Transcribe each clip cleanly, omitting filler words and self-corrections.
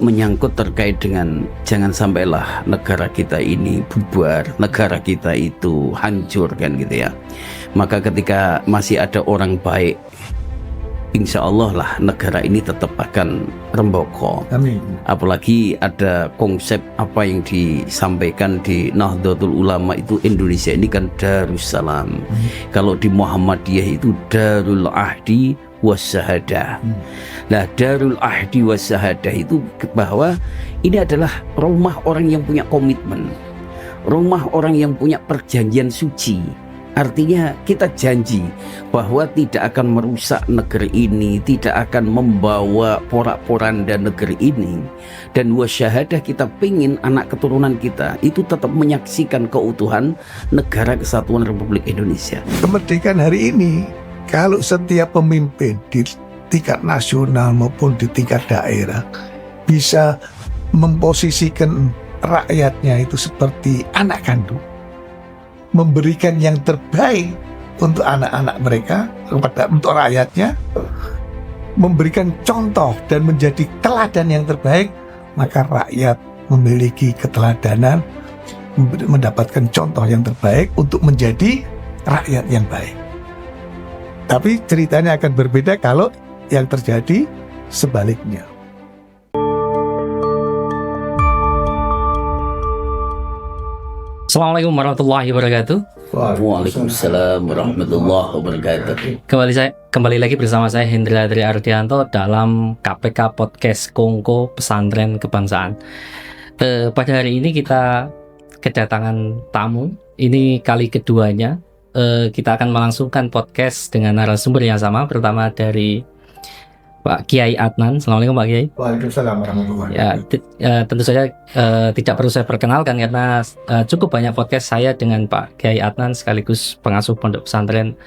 menyangkut terkait dengan jangan sampailah negara kita ini bubar, negara kita itu hancur kan gitu ya. Maka ketika masih ada orang baik, insya Allah lah negara ini tetap akan remboko. Amin. Apalagi ada konsep apa yang disampaikan di Nahdlatul Ulama itu, Indonesia ini kan Darussalam. Kalau di Muhammadiyah itu Darul Ahdi Wassahadah. Nah, Darul Ahdi Wassahadah itu bahwa ini adalah rumah orang yang punya komitmen, rumah orang yang punya perjanjian suci. Artinya kita janji bahwa tidak akan merusak negeri ini, tidak akan membawa porak-poranda negeri ini. Dan wasyahadah, kita pingin anak keturunan kita itu tetap menyaksikan keutuhan negara kesatuan Republik Indonesia. Kemerdekaan hari ini, kalau setiap pemimpin di tingkat nasional maupun di tingkat daerah bisa memposisikan rakyatnya itu seperti anak kandung, memberikan yang terbaik untuk anak-anak mereka, untuk rakyatnya, memberikan contoh dan menjadi teladan yang terbaik, maka rakyat memiliki keteladanan, mendapatkan contoh yang terbaik untuk menjadi rakyat yang baik. Tapi ceritanya akan berbeda kalau yang terjadi sebaliknya. Assalamualaikum warahmatullahi wabarakatuh. Waalaikumsalam warahmatullahi wabarakatuh. Kembali lagi bersama saya Hendra Tri Ardianto dalam KPK Podcast Kongko Pesantren Kebangsaan. Pada hari ini kita kedatangan tamu. Ini kali keduanya. Kita akan melangsungkan podcast dengan narasumber yang sama. Pertama dari Pak Kiai Adnan. Assalamualaikum Pak Kiai. Waalaikumsalam warahmatullahi wabarakatuh. Tentu saja tidak perlu saya perkenalkan karena cukup banyak podcast saya dengan Pak Kiai Adnan sekaligus pengasuh pondok pesantren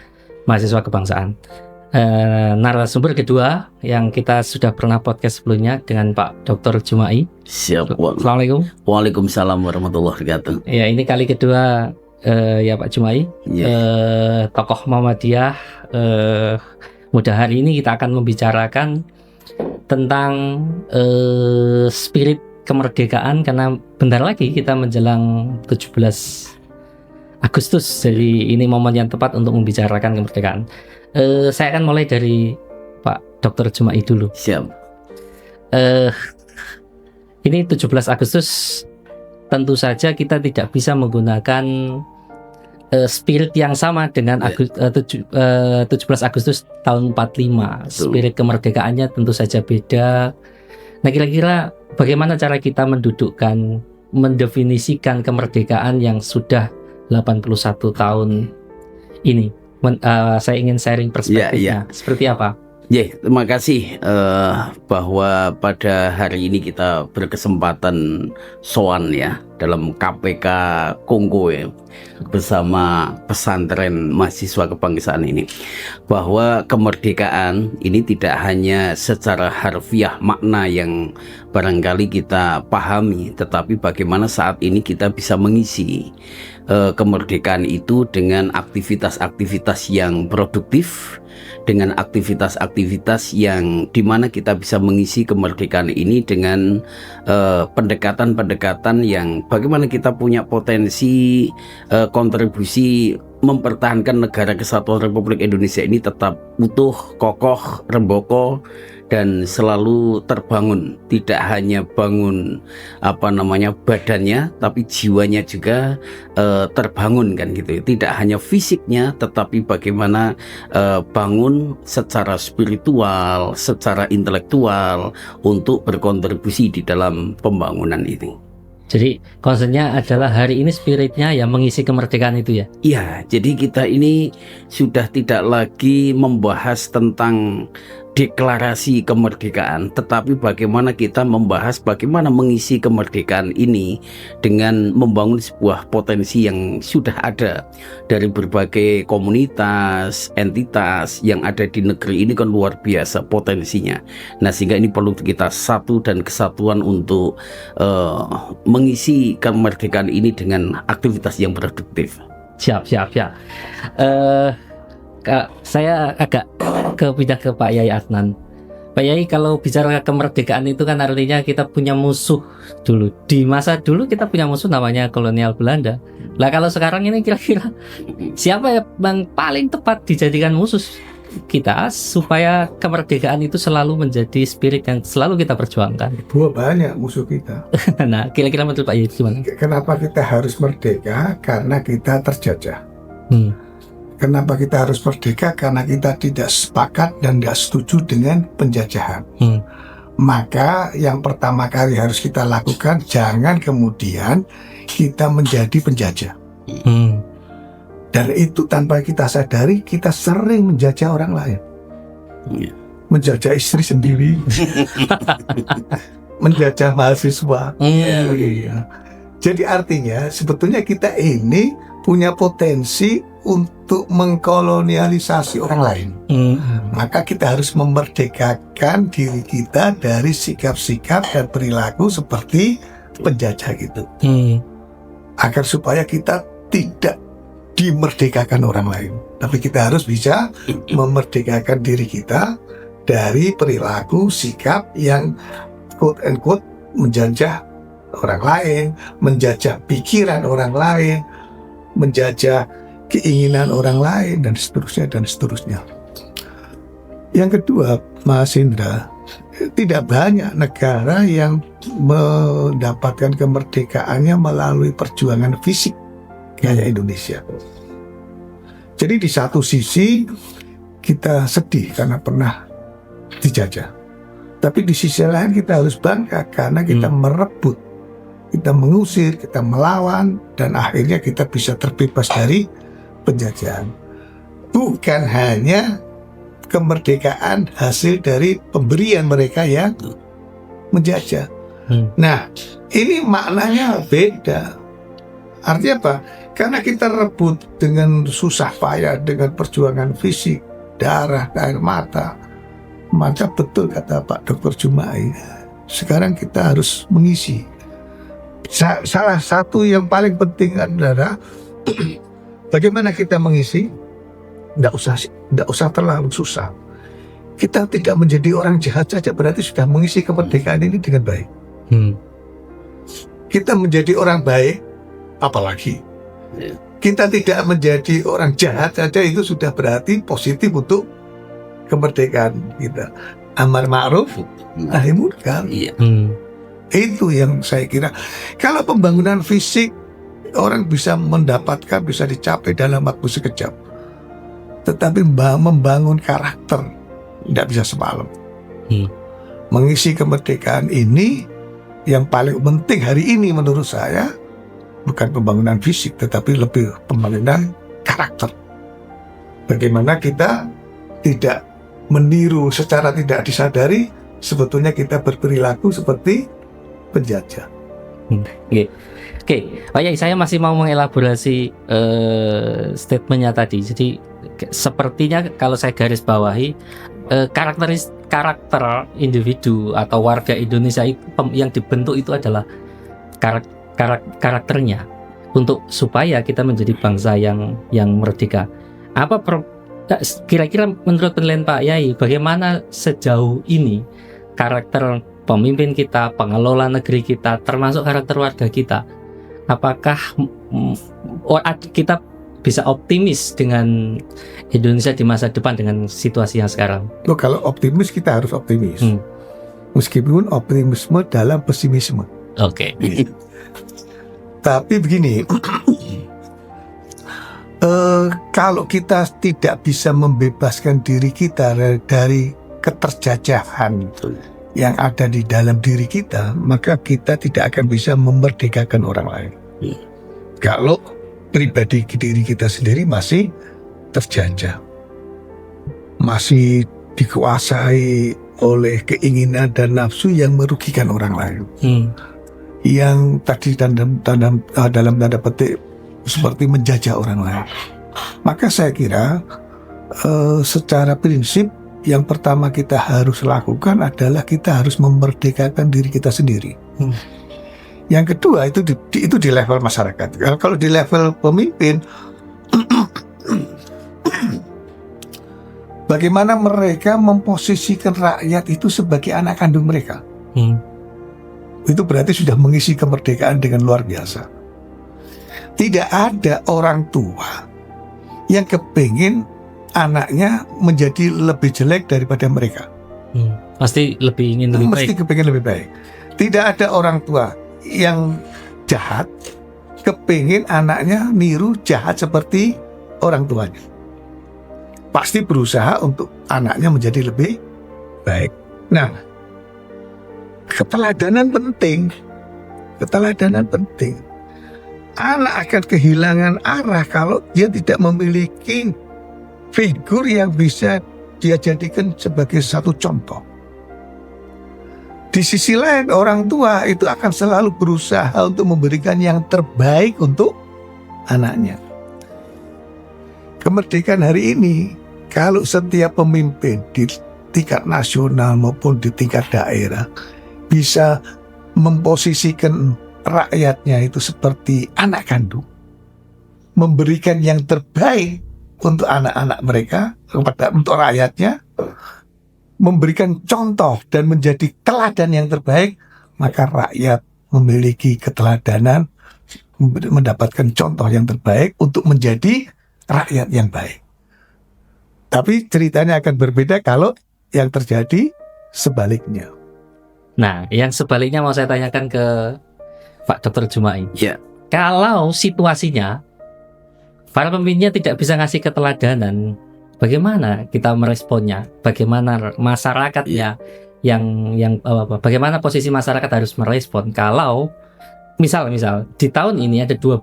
mahasiswa kebangsaan. Narasumber kedua yang kita sudah pernah podcast sebelumnya dengan Pak Dr. Jumai. Siap. Assalamualaikum. Waalaikumsalam warahmatullahi wabarakatuh. Ya, ini kali kedua ya Pak Jumai, tokoh Muhammadiyah. Mudah hari ini kita akan membicarakan tentang spirit kemerdekaan karena bentar lagi kita menjelang 17 Agustus. Jadi ini momen yang tepat untuk membicarakan kemerdekaan. Saya akan mulai dari Pak Dr. Jumai dulu. Siap. Ini 17 Agustus tentu saja kita tidak bisa menggunakan spirit yang sama dengan 17 Agustus tahun 45. Spirit kemerdekaannya tentu saja beda. Nah, kira-kira bagaimana cara kita mendefinisikan kemerdekaan yang sudah 81 tahun ini? Saya ingin sharing perspektifnya. Seperti apa? Terima kasih bahwa pada hari ini kita berkesempatan soan ya dalam KPK Kongko ya, bersama pesantren mahasiswa kebangsaan ini, bahwa kemerdekaan ini tidak hanya secara harfiah makna yang barangkali kita pahami, tetapi bagaimana saat ini kita bisa mengisi kemerdekaan itu dengan aktivitas-aktivitas yang produktif, dengan aktivitas-aktivitas yang dimana kita bisa mengisi kemerdekaan ini dengan pendekatan-pendekatan yang bagaimana kita punya potensi kontribusi mempertahankan negara kesatuan Republik Indonesia ini tetap utuh, kokoh, remboko, dan selalu terbangun. Tidak hanya bangun badannya, tapi jiwanya juga terbangun kan gitu. Tidak hanya fisiknya, tetapi bagaimana bangun secara spiritual, secara intelektual untuk berkontribusi di dalam pembangunan ini. Jadi konsepnya adalah hari ini spiritnya yang mengisi kemerdekaan itu ya? Iya, jadi kita ini sudah tidak lagi membahas tentang deklarasi kemerdekaan, tetapi bagaimana kita membahas bagaimana mengisi kemerdekaan ini dengan membangun sebuah potensi yang sudah ada dari berbagai komunitas, entitas yang ada di negeri ini kan luar biasa potensinya. Nah, sehingga ini perlu kita satu dan kesatuan untuk mengisi kemerdekaan ini dengan aktivitas yang produktif. Siap. Saya agak pindah ke Pak Yai Adnan. Pak Yai, kalau bicara kemerdekaan itu kan artinya kita punya musuh dulu. Di masa dulu kita punya musuh namanya kolonial Belanda. Lah kalau sekarang ini kira-kira siapa yang paling tepat dijadikan musuh kita supaya kemerdekaan itu selalu menjadi spirit yang selalu kita perjuangkan? Banyak musuh kita. Nah, kira-kira menurut Pak Yai gimana? Kenapa kita harus merdeka? Karena kita terjajah. Kenapa kita harus merdeka? Karena kita tidak sepakat dan tidak setuju dengan penjajahan. Maka yang pertama kali harus kita lakukan, jangan kemudian kita menjadi penjajah. Dan itu tanpa kita sadari, kita sering menjajah orang lain. Menjajah istri sendiri, menjajah mahasiswa. Jadi artinya sebetulnya kita ini punya potensi untuk mengkolonialisasi orang lain. Maka kita harus memerdekakan diri kita dari sikap-sikap dan perilaku seperti penjajah gitu. Agar supaya kita tidak dimerdekakan orang lain, tapi kita harus bisa memerdekakan diri kita dari perilaku sikap yang quote and quote menjajah orang lain, menjajah pikiran orang lain, menjajah keinginan orang lain, dan seterusnya dan seterusnya. Yang kedua, Mas Indra, tidak banyak negara yang mendapatkan kemerdekaannya melalui perjuangan fisik kayak Indonesia. Jadi di satu sisi kita sedih karena pernah dijajah, tapi di sisi lain kita harus bangga karena kita merebut, kita mengusir, kita melawan, dan akhirnya kita bisa terbebas dari penjajahan. Bukan hanya kemerdekaan hasil dari pemberian mereka yang menjajah. Nah, ini maknanya beda. Artinya apa? Karena kita rebut dengan susah payah, dengan perjuangan fisik, darah, air mata, maka betul kata Pak Dr. Jumai, sekarang kita harus mengisi. Salah satu yang paling penting adalah bagaimana kita mengisi. Tidak usah terlalu susah. Kita tidak menjadi orang jahat saja berarti sudah mengisi kemerdekaan ini dengan baik. Kita menjadi orang baik, apalagi kita tidak menjadi orang jahat saja, itu sudah berarti positif untuk kemerdekaan kita. Amar ma'ruf nahi munkar. Itu yang saya kira. Kalau pembangunan fisik orang bisa mendapatkan, bisa dicapai dalam waktu sekejap, tetapi membangun karakter tidak bisa semalam. Mengisi kemerdekaan ini yang paling penting hari ini menurut saya bukan pembangunan fisik, tetapi lebih pembangunan karakter. Bagaimana kita tidak meniru secara tidak disadari, sebetulnya kita berperilaku seperti penjajah. Oke, Pak Yai, saya masih mau mengelaborasi statementnya tadi. Jadi sepertinya kalau saya garis bawahi, karakter individu atau warga Indonesia itu, yang dibentuk itu adalah karakternya untuk supaya kita menjadi bangsa yang merdeka. Kira-kira menurut penilaian Pak Yai, bagaimana sejauh ini karakter pemimpin kita, pengelola negeri kita, termasuk karakter warga kita? Apakah kita bisa optimis dengan Indonesia di masa depan dengan situasi yang sekarang? Kalau optimis kita harus optimis, meskipun optimisme dalam pesimisme. Oke. Tapi begini, kalau kita tidak bisa membebaskan diri kita dari keterjajahan yang ada di dalam diri kita, maka kita tidak akan bisa memerdekakan orang lain. Kalau pribadi diri kita sendiri masih terjajah, masih dikuasai oleh keinginan dan nafsu yang merugikan orang lain, yang tadi dalam tanda petik seperti menjajah orang lain. Maka saya kira secara prinsip yang pertama kita harus lakukan adalah kita harus memerdekakan diri kita sendiri. Yang kedua itu di level masyarakat. Kalau di level pemimpin, bagaimana mereka memposisikan rakyat itu sebagai anak kandung mereka. Itu berarti sudah mengisi kemerdekaan dengan luar biasa. Tidak ada orang tua yang kepingin anaknya menjadi lebih jelek daripada mereka. Pasti lebih ingin lebih Mesti baik. kepingin lebih baik. Tidak ada orang tua yang jahat kepingin anaknya niru jahat seperti orang tuanya. Pasti berusaha untuk anaknya menjadi lebih baik. Nah, keteladanan penting. Keteladanan penting. Anak akan kehilangan arah kalau dia tidak memiliki figur yang bisa dia jadikan sebagai satu contoh. Di sisi lain, orang tua itu akan selalu berusaha untuk memberikan yang terbaik untuk anaknya. Kemerdekaan hari ini, kalau setiap pemimpin di tingkat nasional maupun di tingkat daerah bisa memposisikan rakyatnya itu seperti anak kandung, memberikan yang terbaik untuk anak-anak mereka, untuk rakyatnya, memberikan contoh dan menjadi teladan yang terbaik, maka rakyat memiliki keteladanan, mendapatkan contoh yang terbaik untuk menjadi rakyat yang baik. Tapi ceritanya akan berbeda kalau yang terjadi sebaliknya. Nah, yang sebaliknya mau saya tanyakan ke Pak Dr. Jumai. Ya. Kalau situasinya para pemimpinnya tidak bisa ngasih keteladanan, bagaimana kita meresponnya? Bagaimana masyarakatnya bagaimana posisi masyarakat harus merespon kalau misal di tahun ini ada 12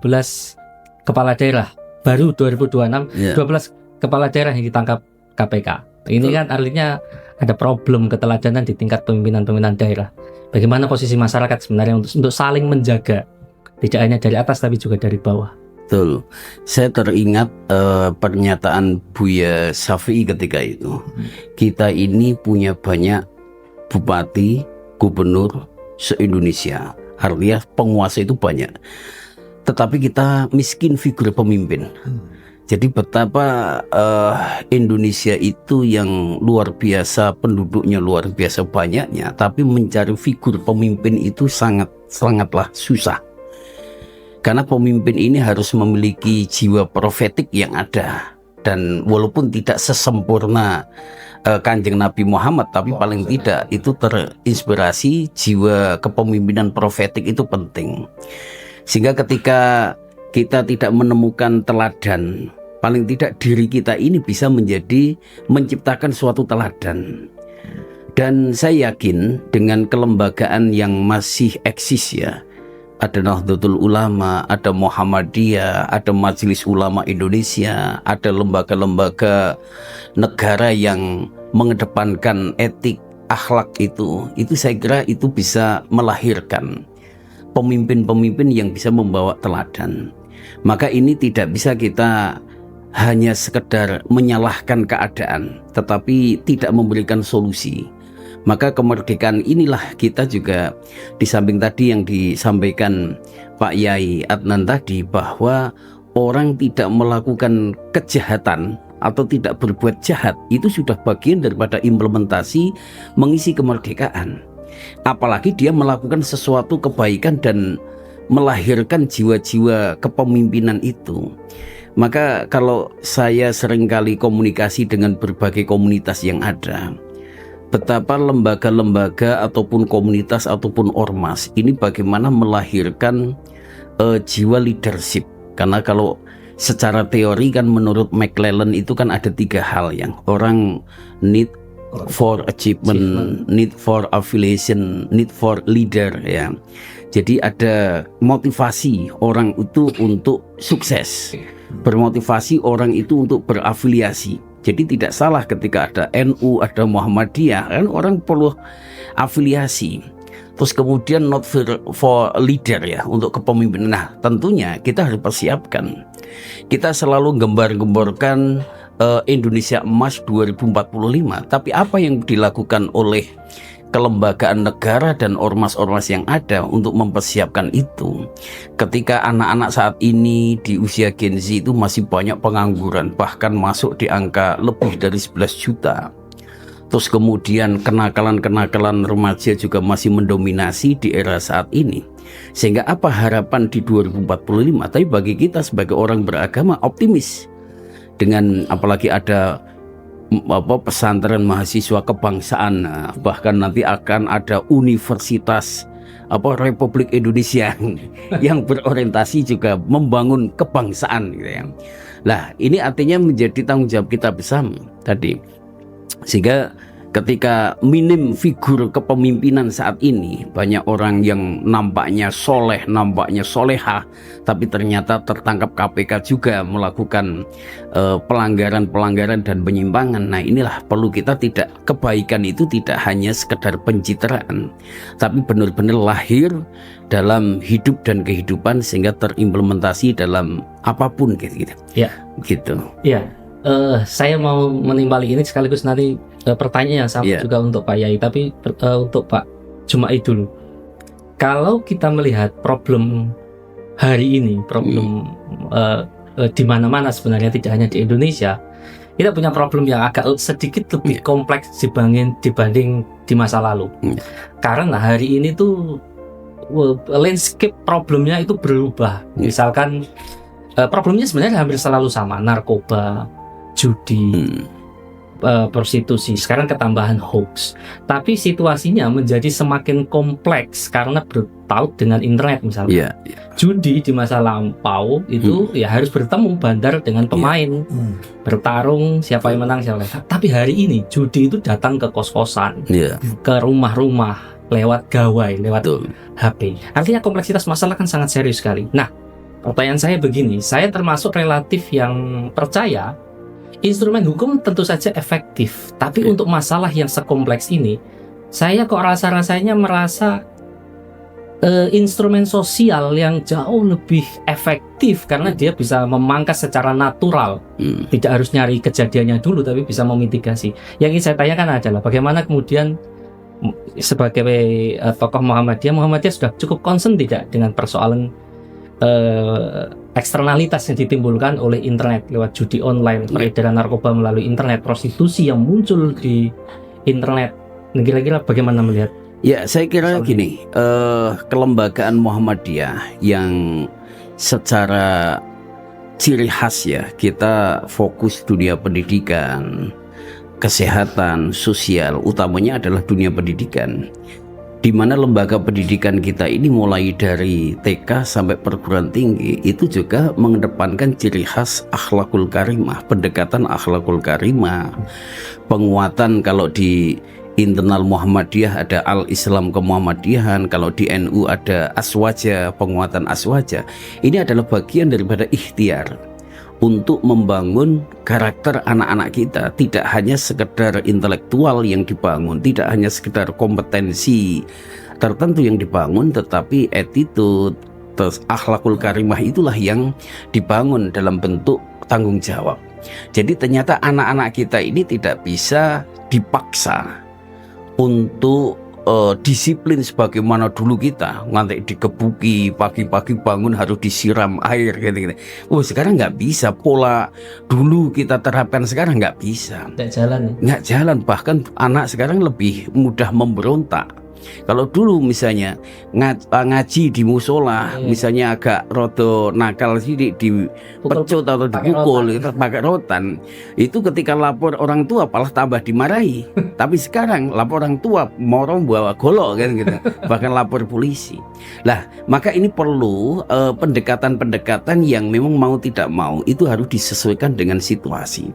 kepala daerah baru 2026, 12 kepala daerah yang ditangkap KPK. Ini kan artinya ada problem keteladanan di tingkat pemimpinan daerah. Bagaimana posisi masyarakat sebenarnya untuk saling menjaga, tidak hanya dari atas tapi juga dari bawah. Betul. Saya teringat pernyataan Buya Syafi'i ketika itu. Kita ini punya banyak bupati, gubernur se-Indonesia. Artinya penguasa itu banyak. Tetapi kita miskin figur pemimpin. Jadi betapa Indonesia itu yang luar biasa, penduduknya luar biasa banyaknya, tapi mencari figur pemimpin itu sangatlah susah. Karena pemimpin ini harus memiliki jiwa profetik yang ada. Dan walaupun tidak sesempurna Kanjeng Nabi Muhammad, tapi paling tidak itu terinspirasi jiwa kepemimpinan profetik itu penting. Sehingga ketika kita tidak menemukan teladan, paling tidak diri kita ini bisa menciptakan suatu teladan. Dan saya yakin dengan kelembagaan yang masih eksis ya, ada Nahdlatul Ulama, ada Muhammadiyah, ada Majelis Ulama Indonesia, ada lembaga-lembaga negara yang mengedepankan etik, akhlak itu saya kira itu bisa melahirkan pemimpin-pemimpin yang bisa membawa teladan. Maka ini tidak bisa kita hanya sekedar menyalahkan keadaan, tetapi tidak memberikan solusi. Maka kemerdekaan inilah kita juga, di samping tadi yang disampaikan Pak Yai Adnan tadi, bahwa orang tidak melakukan kejahatan atau tidak berbuat jahat itu sudah bagian daripada implementasi mengisi kemerdekaan. Apalagi dia melakukan sesuatu kebaikan dan melahirkan jiwa-jiwa kepemimpinan itu. Maka kalau saya seringkali komunikasi dengan berbagai komunitas yang ada, betapa lembaga-lembaga ataupun komunitas ataupun ormas ini bagaimana melahirkan jiwa leadership. Karena kalau secara teori kan menurut McClellan itu kan ada 3 hal yang orang need for achievement, need for affiliation, need for leader ya. Jadi ada motivasi orang itu untuk sukses, bermotivasi orang itu untuk berafiliasi. Jadi tidak salah ketika ada NU, ada Muhammadiyah, kan orang perlu afiliasi. Terus kemudian not for leader ya, untuk kepemimpinan. Nah tentunya kita harus persiapkan. Kita selalu gembar-gemborkan Indonesia Emas 2045. Tapi apa yang dilakukan oleh kelembagaan negara dan ormas-ormas yang ada untuk mempersiapkan itu. Ketika anak-anak saat ini di usia Gen Z itu masih banyak pengangguran, bahkan masuk di angka lebih dari 11 juta. Terus kemudian kenakalan-kenakalan remaja juga masih mendominasi di era saat ini. Sehingga apa harapan di 2045? Tapi bagi kita sebagai orang beragama optimis. Dengan apalagi ada pesantren mahasiswa kebangsaan, bahkan nanti akan ada universitas Republik Indonesia yang berorientasi juga membangun kebangsaan gitu ya. Nah, ini artinya menjadi tanggung jawab kita bersama tadi. Sehingga ketika minim figur kepemimpinan saat ini, banyak orang yang nampaknya soleh, nampaknya solehah, tapi ternyata tertangkap KPK juga melakukan pelanggaran-pelanggaran dan penyimpangan. Nah, inilah perlu kita kebaikan itu tidak hanya sekedar pencitraan, tapi benar-benar lahir dalam hidup dan kehidupan sehingga terimplementasi dalam apapun gitu. Ya. Gitu. Ya. Saya mau menimbali ini sekaligus nanti pertanyaan yang sama juga untuk Pak Yai, tapi untuk Pak Jumai dulu. Kalau kita melihat problem hari ini, problem di mana-mana sebenarnya, tidak hanya di Indonesia, kita punya problem yang agak sedikit lebih kompleks dibanding di masa lalu. Karena hari ini tuh landscape problemnya itu berubah. Misalkan problemnya sebenarnya hampir selalu sama, narkoba, judi, prostitusi, sekarang ketambahan hoax. Tapi situasinya menjadi semakin kompleks karena bertaut dengan internet misalnya. Judi di masa lampau itu ya harus bertemu bandar dengan pemain, bertarung siapa yang menang siapa yang. Tapi hari ini judi itu datang ke kos-kosan, ke rumah-rumah, lewat gawai, lewat HP. Artinya kompleksitas masalah kan sangat serius sekali. Nah, pertanyaan saya begini, saya termasuk relatif yang percaya instrumen hukum tentu saja efektif, tapi untuk masalah yang sekompleks ini, saya kok rasanya merasa instrumen sosial yang jauh lebih efektif karena dia bisa memangkas secara natural, tidak harus nyari kejadiannya dulu, tapi bisa memitigasi. Yang ingin saya tanyakan adalah bagaimana kemudian sebagai tokoh Muhammadiyah sudah cukup concern tidak dengan persoalan eksternalitas yang ditimbulkan oleh internet lewat judi online, peredaran narkoba melalui internet, prostitusi yang muncul di internet. Kira-kira bagaimana melihat? Ya, saya kira gini, kelembagaan Muhammadiyah yang secara ciri khas ya, kita fokus dunia pendidikan, kesehatan, sosial, utamanya adalah dunia pendidikan. Di mana lembaga pendidikan kita ini mulai dari TK sampai perguruan tinggi itu juga mengedepankan ciri khas akhlakul karimah, pendekatan akhlakul karimah, penguatan. Kalau di internal Muhammadiyah ada al-Islam kemuhammadiyahan, kalau di NU ada aswaja, penguatan aswaja. Ini adalah bagian daripada ikhtiar untuk membangun karakter anak-anak kita. Tidak hanya sekedar intelektual yang dibangun, tidak hanya sekedar kompetensi tertentu yang dibangun, tetapi attitude, akhlakul karimah itulah yang dibangun dalam bentuk tanggung jawab. Jadi ternyata anak-anak kita ini tidak bisa dipaksa untuk disiplin sebagaimana dulu kita ngantek dikebuki, pagi-pagi bangun harus disiram air gitu. Sekarang nggak bisa, pola dulu kita terapkan sekarang nggak bisa, nggak jalan. Bahkan anak sekarang lebih mudah memberontak. Kalau dulu misalnya ngaji di musola, misalnya agak rodo nakal sih di pecut atau dipukul, pakai rotan, itu ketika lapor orang tua malah tambah dimarahi. Tapi sekarang lapor orang tua morong bawa golok kan gitu, bahkan lapor polisi. Lah, maka ini perlu pendekatan-pendekatan yang memang mau tidak mau itu harus disesuaikan dengan situasi.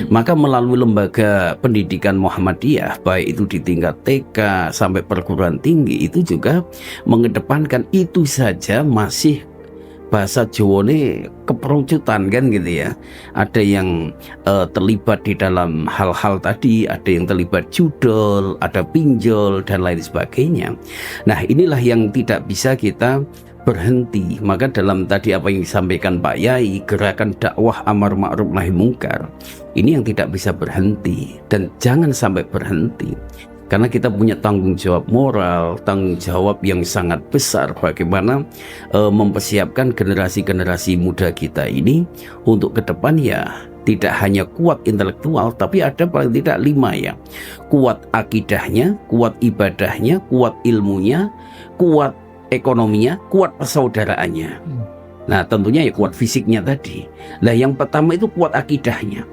Maka melalui lembaga pendidikan Muhammadiyah, baik itu di tingkat TK sampai perguruan tinggi, itu juga mengedepankan itu saja masih bahasa Jawane keperucutan kan gitu ya. Ada yang terlibat di dalam hal-hal tadi, ada yang terlibat judol, ada pinjol dan lain sebagainya. Nah, inilah yang tidak bisa kita berhenti. Maka dalam tadi apa yang disampaikan Pak Yai, gerakan dakwah amar ma'ruf nahi mungkar, ini yang tidak bisa berhenti dan jangan sampai berhenti. Karena kita punya tanggung jawab moral, tanggung jawab yang sangat besar bagaimana mempersiapkan generasi-generasi muda kita ini untuk ke depan ya tidak hanya kuat intelektual, tapi ada paling tidak 5 ya. Kuat akidahnya, kuat ibadahnya, kuat ilmunya, kuat ekonominya, kuat persaudaraannya. Nah tentunya ya kuat fisiknya tadi. Nah yang pertama itu kuat akidahnya.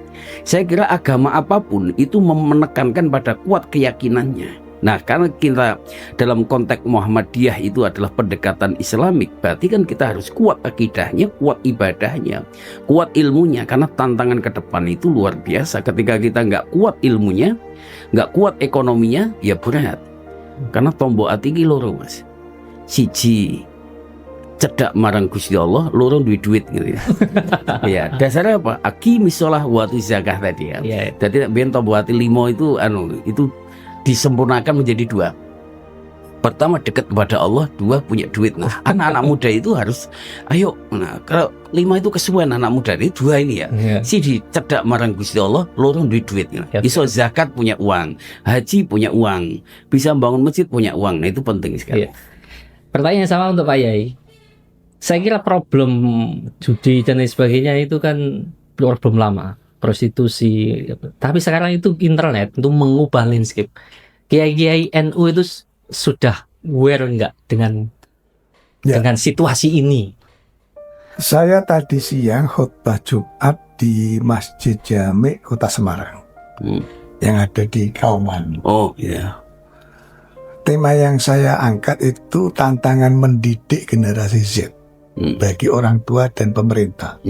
Saya kira agama apapun itu menekankan pada kuat keyakinannya. Nah karena kita dalam konteks Muhammadiyah itu adalah pendekatan Islamik, berarti kan kita harus kuat akidahnya, kuat ibadahnya, kuat ilmunya. Karena tantangan ke depan itu luar biasa. Ketika kita nggak kuat ilmunya, nggak kuat ekonominya, ya berat. Karena tombok ati iki loro mas, siji cedak marang Gusti Allah, loro duit gitu ya. Ya dasarnya apa? Aqimis shalah wa atu zakah tadi ya. Jadi ben tombok ati 5 itu disempurnakan menjadi 2. Pertama dekat kepada Allah, 2 punya duit. Nah anak-anak muda itu harus ayo. Nah kalau 5 itu kesuwen anak muda ini 2 ini ya. Siji cedak marang Gusti Allah, loro duit gitu. Iso zakat punya uang, haji punya uang, bisa bangun masjid punya uang. Nah itu penting sekali. Pertanyaan sama untuk Pak Yai. Saya kira problem judi dan lain sebagainya itu kan problem lama, prostitusi. Tapi sekarang itu internet itu mengubah landscape. Kiai-kiai NU itu sudah aware enggak dengan situasi ini? Saya tadi siang khutbah Jumat di Masjid Jami Kota Semarang yang ada di Kauman. Oh iya. Tema yang saya angkat itu tantangan mendidik generasi Z bagi orang tua dan pemerintah.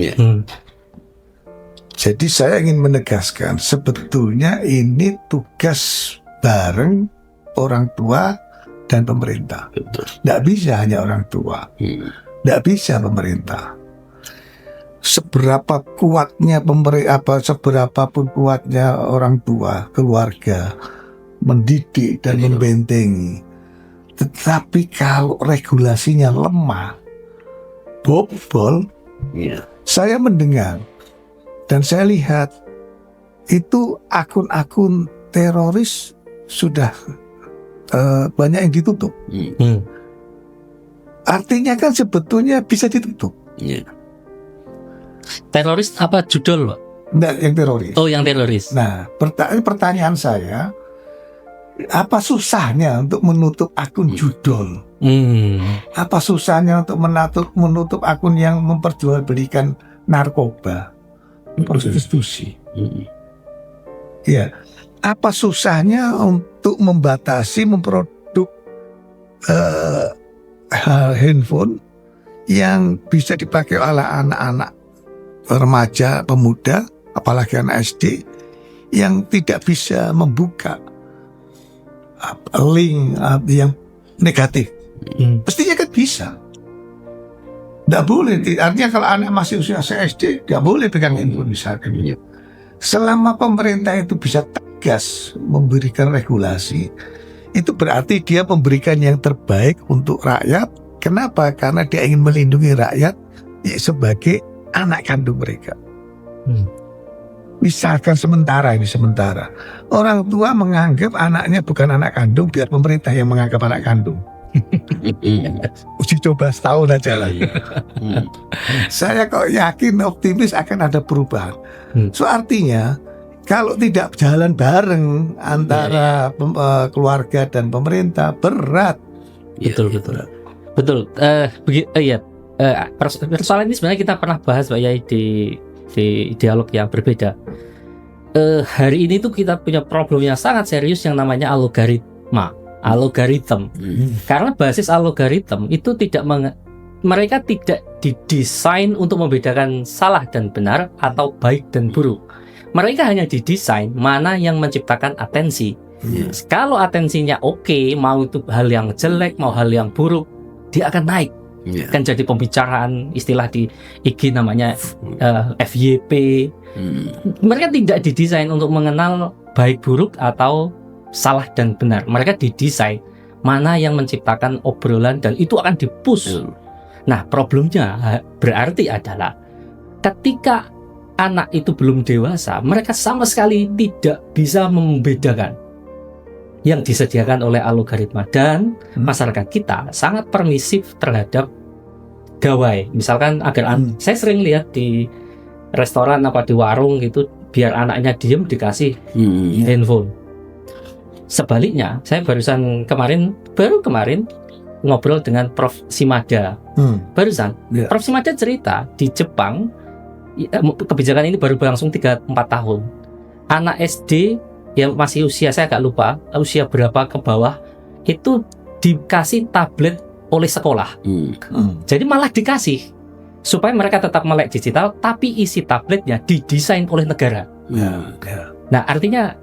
Jadi saya ingin menegaskan sebetulnya ini tugas bareng orang tua dan pemerintah. Tidak bisa hanya orang tua, tidak bisa pemerintah. Seberapa kuatnya pemerintah, seberapapun kuatnya orang tua, keluarga mendidik dan membentengi, tetapi kalau regulasinya lemah, bobol, saya mendengar dan saya lihat itu akun-akun teroris sudah banyak yang ditutup. Artinya kan sebetulnya bisa ditutup. Teroris apa judul, Pak? Nah, yang teroris. Oh, yang teroris. Nah, pertanyaan saya, apa susahnya untuk menutup akun judul? Apa susahnya untuk menutup akun yang memperjualbelikan narkoba, prostitusi? Ya, apa susahnya untuk membatasi memproduk handphone yang bisa dipakai oleh anak-anak remaja, pemuda, apalagi anak SD yang tidak bisa membuka link yang negatif. Pastinya kan bisa. Tidak boleh. Artinya kalau anak masih usia SD, tidak boleh pegang handphone misalkan. Selama pemerintah itu bisa tegas memberikan regulasi, itu berarti dia memberikan yang terbaik untuk rakyat. Kenapa? Karena dia ingin melindungi rakyat sebagai anak kandung mereka. Misalkan sementara orang tua menganggap anaknya bukan anak kandung, biar pemerintah yang menganggap anak kandung. Uji coba setahun aja lah. Saya kok yakin optimis akan ada perubahan. So artinya kalau tidak jalan bareng antara keluarga dan pemerintah berat. Betul. Persoalan ini sebenarnya kita pernah bahas Pak Yai di dialog yang berbeda. Hari ini tuh kita punya problem yang sangat serius yang namanya algoritma. Karena basis algoritma itu mereka tidak didesain untuk membedakan salah dan benar atau baik dan buruk. Mereka hanya didesain mana yang menciptakan atensi. Kalau atensinya oke, mau itu hal yang jelek, mau hal yang buruk, dia akan naik. Kan jadi pembicaraan, istilah di IG namanya FYP. Mereka tidak didesain untuk mengenal baik buruk atau salah dan benar. Mereka didesain mana yang menciptakan obrolan dan itu akan dipush. Nah problemnya berarti adalah ketika anak itu belum dewasa, mereka sama sekali tidak bisa membedakan yang disediakan oleh algoritma, dan masyarakat kita sangat permisif terhadap gawai. Misalkan saya sering lihat di restoran apa di warung gitu, biar anaknya diem dikasih handphone. Sebaliknya, saya baru kemarin ngobrol dengan Prof. Simada. Barusan Prof. Simada cerita di Jepang, kebijakan ini baru berlangsung 3-4 tahun. Anak SD yang masih usia, saya agak lupa usia berapa ke bawah, itu dikasih tablet oleh sekolah. Jadi malah dikasih supaya mereka tetap melek digital, tapi isi tabletnya didesain oleh negara. Nah, artinya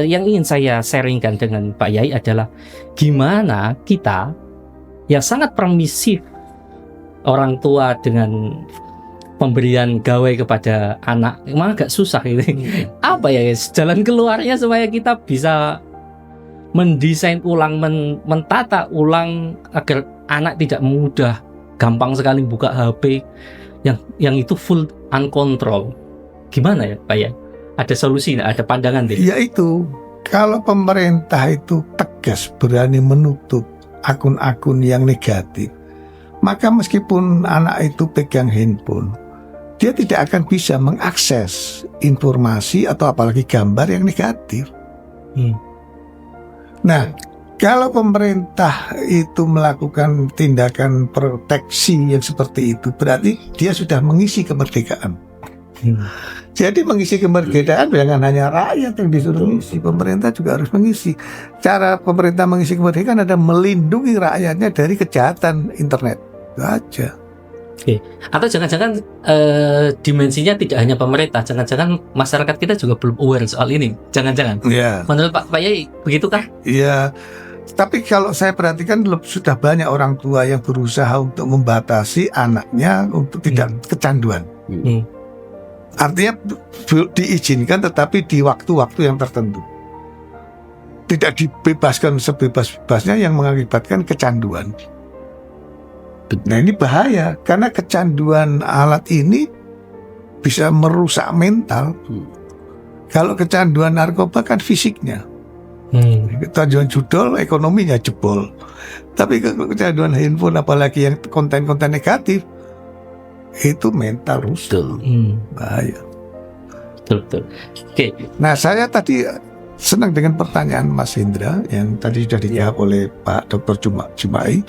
yang ingin saya sharingkan dengan Pak Yai adalah gimana kita yang sangat permisif, orang tua dengan pemberian gawai kepada anak memang agak susah gitu. Apa ya guys, jalan keluarnya supaya kita bisa mendesain ulang, mentata ulang agar anak tidak mudah gampang sekali buka HP yang itu full uncontrol. Gimana ya Pak ya? Ada solusi, ada pandangan deh? Yaitu kalau pemerintah itu tegas berani menutup akun-akun yang negatif, maka meskipun anak itu pegang handphone, dia tidak akan bisa mengakses informasi atau apalagi gambar yang negatif. Nah, kalau pemerintah itu melakukan tindakan proteksi yang seperti itu, berarti dia sudah mengisi kemerdekaan. Jadi mengisi kemerdekaan jangan hanya rakyat yang disuruh mengisi, pemerintah juga harus mengisi. Cara pemerintah mengisi kemerdekaan adalah melindungi rakyatnya dari kejahatan internet. Itu aja. Oke. Atau jangan-jangan dimensinya tidak hanya pemerintah, jangan-jangan masyarakat kita juga belum aware soal ini. Jangan-jangan. Iya. Menurut Pak Yai begitukah? Iya. Tapi kalau saya perhatikan sudah banyak orang tua yang berusaha untuk membatasi anaknya untuk tidak kecanduan. Artinya diizinkan tetapi di waktu-waktu yang tertentu. Tidak dibebaskan sebebas-bebasnya yang mengakibatkan kecanduan. Nah ini bahaya karena kecanduan alat ini bisa merusak mental. Kalau kecanduan narkoba kan fisiknya, kecanduan judol ekonominya jebol. Tapi kecanduan handphone apalagi yang konten-konten negatif itu mental rusak, bahaya. Betul. Oke. Nah saya tadi senang dengan pertanyaan Mas Hendra yang tadi sudah dijawab oleh Pak Dr. Jumai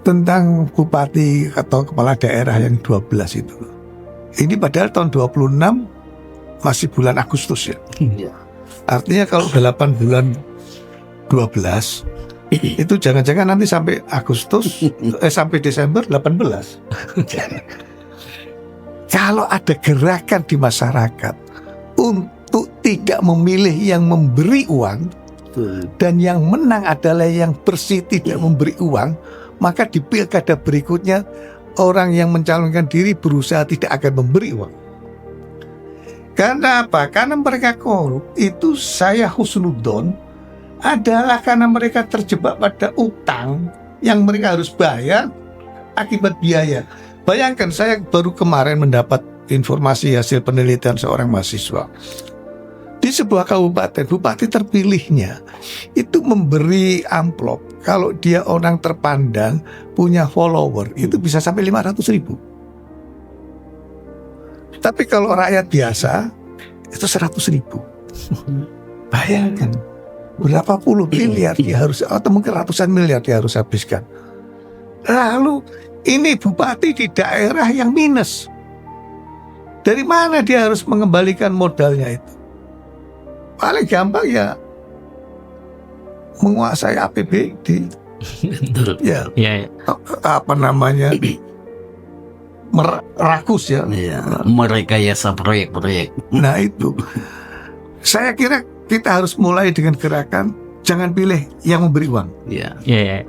tentang bupati atau kepala daerah yang 12 itu. Ini padahal tahun 26 masih bulan Agustus ya. Artinya kalau 8 bulan 12 itu jangan-jangan nanti sampai Agustus sampai Desember 18. Kalau ada gerakan di masyarakat untuk tidak memilih yang memberi uang dan yang menang adalah yang bersih tidak memberi uang, maka di pilkada berikutnya orang yang mencalonkan diri berusaha tidak akan memberi uang. Karena apa? Karena mereka korup. Itu saya husnudon adalah karena mereka terjebak pada utang yang mereka harus bayar akibat biaya. Bayangkan saya baru kemarin mendapat informasi hasil penelitian seorang mahasiswa. Di sebuah kabupaten, bupati terpilihnya itu memberi amplop. Kalau dia orang terpandang, punya follower, itu bisa sampai 500.000. Tapi kalau rakyat biasa, itu 100.000. Bayangkan, berapa puluh miliar dia harus, atau mungkin ratusan miliar dia harus habiskan. Lalu, ini bupati di daerah yang minus. Dari mana dia harus mengembalikan modalnya itu? Paling gampang ya menguasai APBD. Ya. Apa namanya? Merakus ya. Merekayasa proyek-proyek. Nah itu. Saya kira kita harus mulai dengan gerakan jangan pilih yang memberi uang. Iya.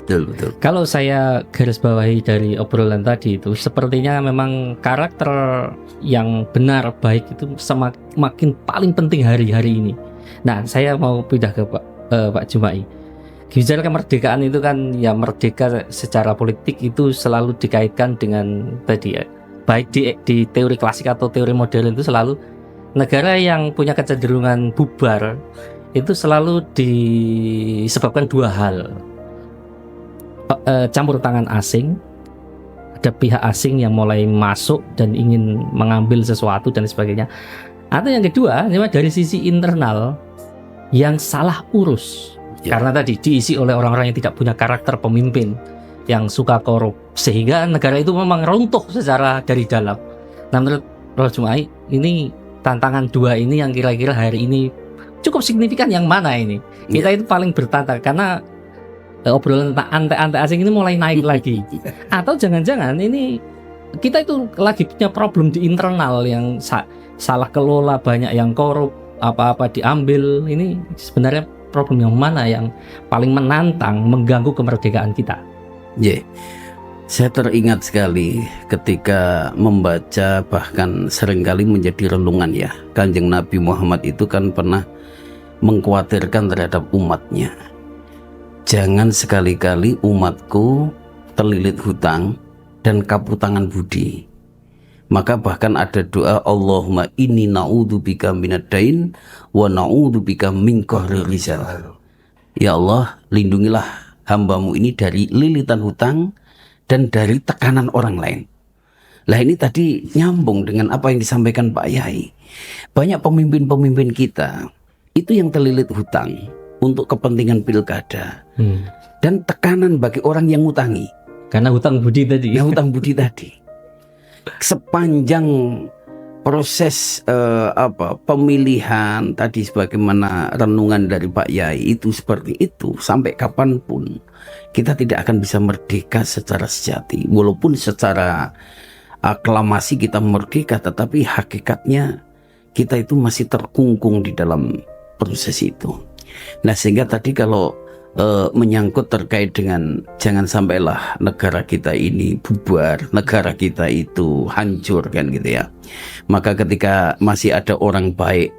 Betul. Kalau saya garis bawahi dari obrolan tadi itu, sepertinya memang karakter yang benar baik itu semakin paling penting hari-hari ini. Nah, saya mau pindah ke Pak Jumai. Bicara kemerdekaan itu kan ya, merdeka secara politik itu selalu dikaitkan dengan tadi ya, baik di teori klasik atau teori modern itu selalu negara yang punya kecenderungan bubar itu selalu disebabkan dua hal. Campur tangan asing, ada pihak asing yang mulai masuk dan ingin mengambil sesuatu dan sebagainya. Atau yang kedua, dari sisi internal yang salah urus. Karena tadi diisi oleh orang-orang yang tidak punya karakter pemimpin, yang suka korup, sehingga negara itu memang runtuh secara dari dalam. Nah, menurut Prof. Jumai, ini tantangan dua ini yang kira-kira hari ini cukup signifikan yang mana ini? Kita itu paling bertantang karena obrolan tentang ante-ante asing ini mulai naik lagi. Atau jangan-jangan ini kita itu lagi punya problem di internal yang salah kelola, banyak yang korup, apa-apa diambil. Ini sebenarnya problem yang mana yang paling menantang, mengganggu kemerdekaan kita? Saya teringat sekali ketika membaca, bahkan seringkali menjadi renungan ya, Kanjeng Nabi Muhammad itu kan pernah mengkhawatirkan terhadap umatnya. Jangan sekali-kali umatku terlilit hutang dan kaputangan budi. Maka bahkan ada doa, Allahumma inni na'udzubika minad-dain wa na'udzubika min qahril rizal. Ya Allah, lindungilah hambamu ini dari lilitan hutang dan dari tekanan orang lain. Lah ini tadi nyambung dengan apa yang disampaikan Pak Yai. Banyak pemimpin-pemimpin kita itu yang terlilit hutang untuk kepentingan pilkada dan tekanan bagi orang yang ngutangi. Karena hutang budi tadi. Ya, hutang budi tadi. Sepanjang proses pemilihan tadi sebagaimana renungan dari Pak Yai itu seperti itu, sampai kapanpun kita tidak akan bisa merdeka secara sejati. Walaupun secara aklamasi kita merdeka, tetapi hakikatnya kita itu masih terkungkung di dalam proses itu. Nah, sehingga tadi kalau menyangkut terkait dengan jangan sampailah negara kita ini bubar, negara kita itu hancur kan gitu ya. Maka ketika masih ada orang baik,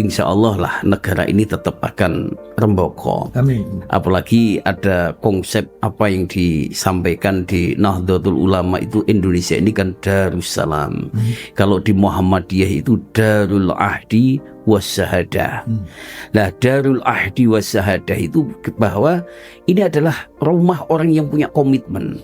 insya Allah lah negara ini tetap akan remboko. Amin. Apalagi ada konsep apa yang disampaikan di Nahdlatul Ulama itu, Indonesia ini kan Darussalam. Kalau di Muhammadiyah itu Darul Ahdi Wassahadah. Nah, Darul Ahdi Wassahadah itu bahwa ini adalah rumah orang yang punya komitmen,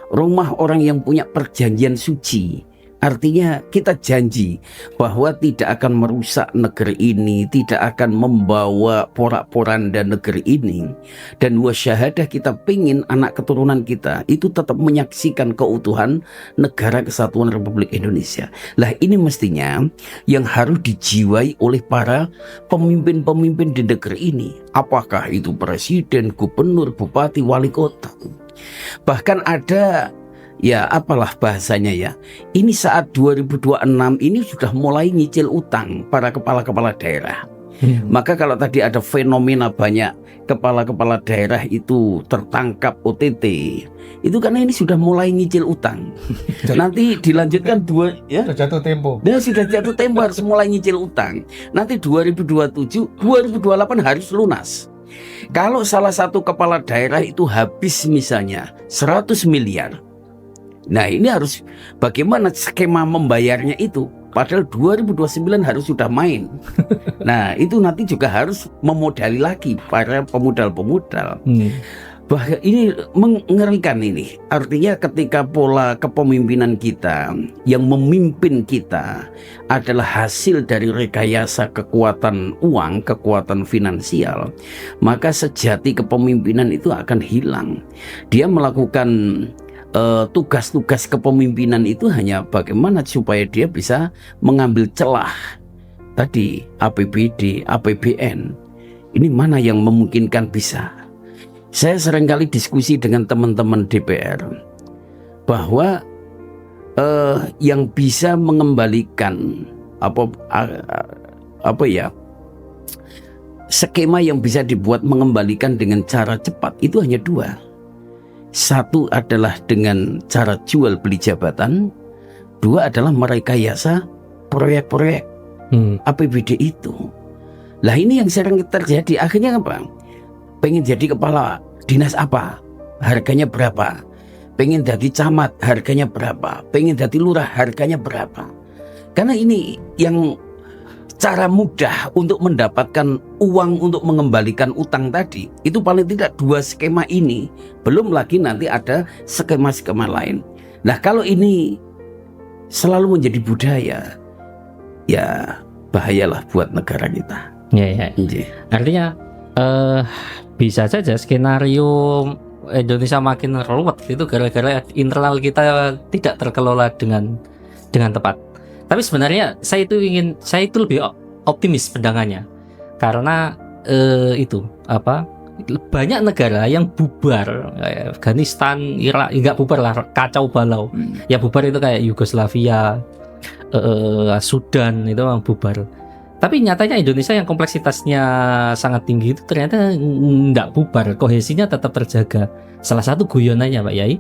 rumah orang yang punya perjanjian suci. Artinya kita janji bahwa tidak akan merusak negeri ini, tidak akan membawa porak-poranda negeri ini. Dan wasyahadah, kita pingin anak keturunan kita itu tetap menyaksikan keutuhan negara kesatuan Republik Indonesia. Lah ini mestinya yang harus dijiwai oleh para pemimpin-pemimpin di negeri ini. Apakah itu presiden, gubernur, bupati, wali kota. Bahkan ada, ya apalah bahasanya ya, ini saat 2026 ini sudah mulai nyicil utang para kepala-kepala daerah. Maka kalau tadi ada fenomena banyak kepala-kepala daerah itu tertangkap OTT, itu karena ini sudah mulai nyicil utang. Nanti dilanjutkan Sudah jatuh tempo. Sudah jatuh tempo, harus mulai nyicil utang. Nanti 2027, 2028 harus lunas. Kalau salah satu kepala daerah itu habis misalnya 100 miliar, nah ini harus bagaimana skema membayarnya itu. Padahal 2029 harus sudah main. Nah itu nanti juga harus memodali lagi para pemodal-pemodal. Bahkan ini mengerikan ini. Artinya ketika pola kepemimpinan kita, yang memimpin kita adalah hasil dari rekayasa kekuatan uang, kekuatan finansial, maka sejati kepemimpinan itu akan hilang. Dia melakukan tugas-tugas kepemimpinan itu hanya bagaimana supaya dia bisa mengambil celah tadi APBD, APBN. Ini mana yang memungkinkan bisa. Saya seringkali diskusi dengan teman-teman DPR bahwa yang bisa mengembalikan skema yang bisa dibuat mengembalikan dengan cara cepat itu hanya dua. Satu adalah dengan cara jual beli jabatan, dua adalah merekayasa proyek-proyek APBD itu. Lah ini yang sering terjadi. Akhirnya apa? Pengen jadi kepala dinas apa? Harganya berapa? Pengen jadi camat, harganya berapa? Pengen jadi lurah, harganya berapa? Karena ini yang cara mudah untuk mendapatkan uang untuk mengembalikan utang tadi itu paling tidak 2 skema ini, belum lagi nanti ada skema-skema lain. Nah, kalau ini selalu menjadi budaya, ya bahayalah buat negara kita. Ya. Artinya bisa saja skenario Indonesia makin ruwet itu gara-gara internal kita tidak terkelola dengan tepat. Tapi sebenarnya saya itu lebih optimis pandangannya, karena banyak negara yang bubar, kayak Afghanistan, Irak, nggak bubar lah, kacau balau. Ya bubar itu kayak Yugoslavia, Sudan itu memang bubar. Tapi nyatanya Indonesia yang kompleksitasnya sangat tinggi itu ternyata nggak bubar, kohesinya tetap terjaga. Salah satu guyonannya Pak Yai,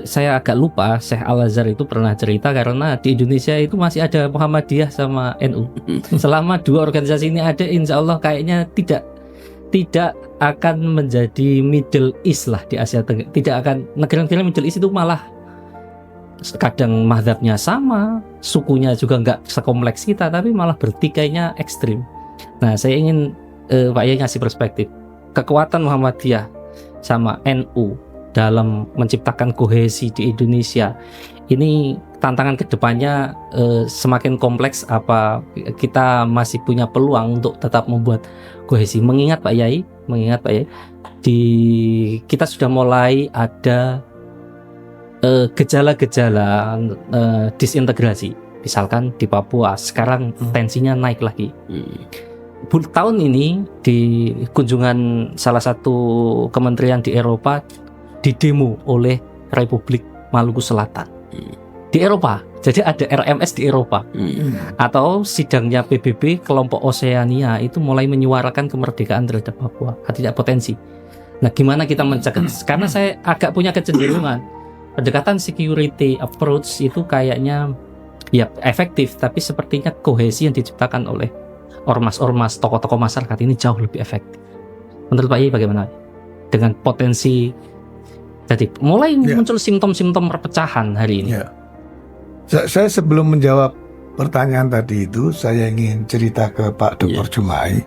saya agak lupa, Syekh Al-Azhar itu pernah cerita karena di Indonesia itu masih ada Muhammadiyah sama NU. Selama 2 organisasi ini ada, insya Allah kayaknya tidak akan menjadi Middle East lah di Asia Tenggara. Tidak akan, negara-negara Middle East itu malah kadang mazhabnya sama, sukunya juga nggak sekompleks kita, tapi malah bertikainya ekstrim. Nah, saya ingin Pak Yai ngasih perspektif kekuatan Muhammadiyah sama NU dalam menciptakan kohesi di Indonesia. Ini tantangan kedepannya semakin kompleks. Apa kita masih punya peluang untuk tetap membuat kohesi? Mengingat Pak Yai, kita sudah mulai ada gejala-gejala disintegrasi. Misalkan di Papua sekarang tensinya naik lagi. Tahun ini di kunjungan salah satu kementerian di Eropa didemo oleh Republik Maluku Selatan di Eropa. Jadi ada RMS di Eropa. Atau sidangnya PBB kelompok Oseania itu mulai menyuarakan kemerdekaan terhadap Papua. Tidak potensi. Nah, gimana kita mencegah? Karena saya agak punya kecenderungan pendekatan security approach itu kayaknya ya efektif, tapi sepertinya kohesi yang diciptakan oleh ormas-ormas, tokoh-tokoh masyarakat ini jauh lebih efektif. Menurut Pak Yai bagaimana? Dengan potensi jadi mulai muncul simptom-simptom perpecahan hari ini. Saya sebelum menjawab pertanyaan tadi itu, saya ingin cerita ke Pak Dr. Jumai.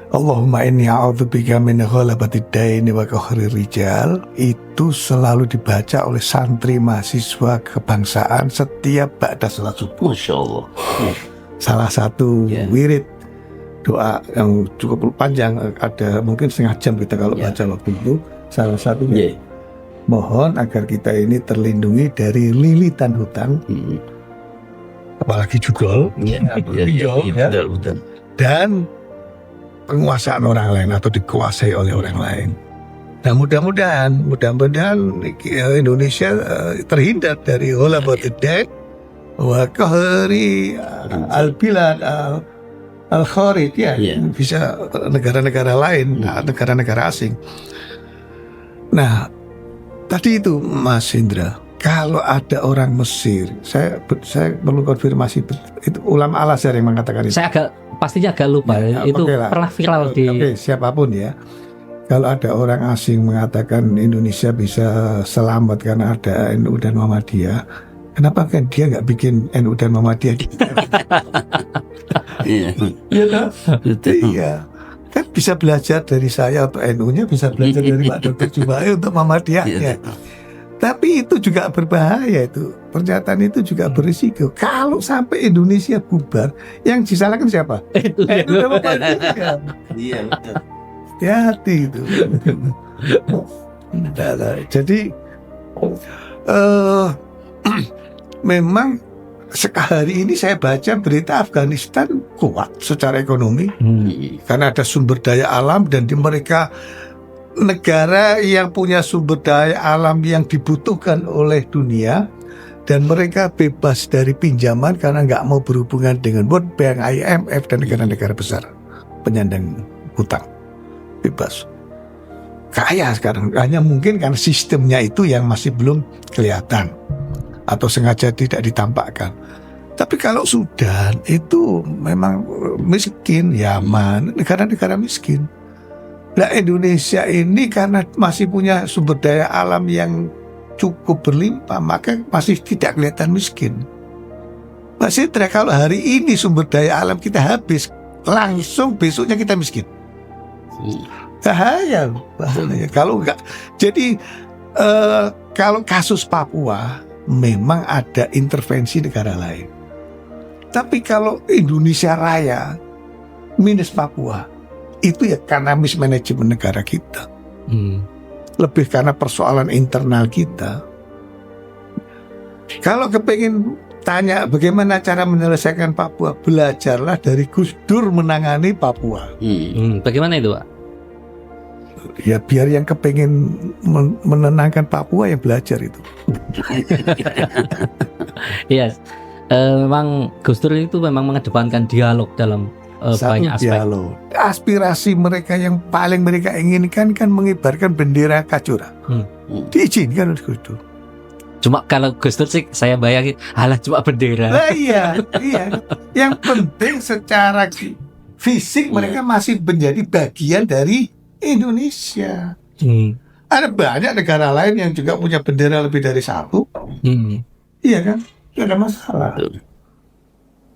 Allahumma inni a'udzubika min ghalabatid daini wa qahrir rijal, itu selalu dibaca oleh santri mahasiswa kebangsaan setiap ba'da salat subuh. Masya Allah. Salah satu wirid doa yang cukup panjang, ada mungkin setengah jam kita kalau baca waktu itu. Salah satunya mohon agar kita ini terlindungi dari lilitan hutang, apalagi judul, dan penguasaan orang lain atau dikuasai oleh orang lain. Nah, mudah-mudahan Indonesia terhindar dari ghalabatid dain wa qahri al-bilad al-kharij, bisa negara-negara lain, negara-negara asing. Nah, tadi itu Mas Indra, kalau ada orang Mesir, saya perlu konfirmasi, itu ulama Al-Azhar yang mengatakan itu. Saya pastinya agak lupa, itu pernah viral di. Siapapun ya, kalau ada orang asing mengatakan Indonesia bisa selamat karena ada NU dan Muhammadiyah, kenapa kan dia nggak bikin NU dan Muhammadiyah? Iya, kan bisa belajar dari saya untuk NU-nya, bisa belajar dari Pak Dr. Jumai untuk Muhammadiyahnya. Tapi itu juga berbahaya, itu pernyataan itu juga berisiko. Kalau sampai Indonesia bubar, yang disalahkan siapa? Iya, betul. Hati-hati itu. Jadi memang hari ini saya baca berita Afghanistan kuat secara ekonomi karena ada sumber daya alam, dan di mereka negara yang punya sumber daya alam yang dibutuhkan oleh dunia, dan mereka bebas dari pinjaman karena nggak mau berhubungan dengan World Bank, IMF, dan negara-negara besar penyandang hutang. Bebas, kaya sekarang. Hanya mungkin karena sistemnya itu yang masih belum kelihatan atau sengaja tidak ditampakkan. Tapi kalau Sudan itu memang miskin, Yaman, negara-negara miskin. Nah, Indonesia ini karena masih punya sumber daya alam yang cukup berlimpah, maka masih tidak kelihatan miskin. Mas Indra, kalau hari ini sumber daya alam kita habis, langsung besoknya kita miskin. Bahaya. Kalau enggak, jadi kalau kasus Papua memang ada intervensi negara lain. Tapi kalau Indonesia Raya minus Papua, itu ya karena mismanagement negara kita. Lebih karena persoalan internal kita. Kalau kepingin tanya bagaimana cara menyelesaikan Papua, belajarlah dari Gus Dur menangani Papua. Bagaimana itu, Pak? Ya biar yang kepingin menenangkan Papua yang belajar itu. Iya, memang Gus Dur itu memang mengedepankan dialog dalam banyak aspek. Dialog. Aspirasi mereka yang paling mereka inginkan kan mengibarkan bendera Kajora. Diizinkan oleh Gus Dur. Cuma kalau Gus Dur sih saya bayangin, halah cuma bendera. Nah, iya. Yang penting secara fisik mereka masih menjadi bagian dari Indonesia. Ada banyak negara lain yang juga punya bendera lebih dari satu. Iya kan? Tidak ada masalah.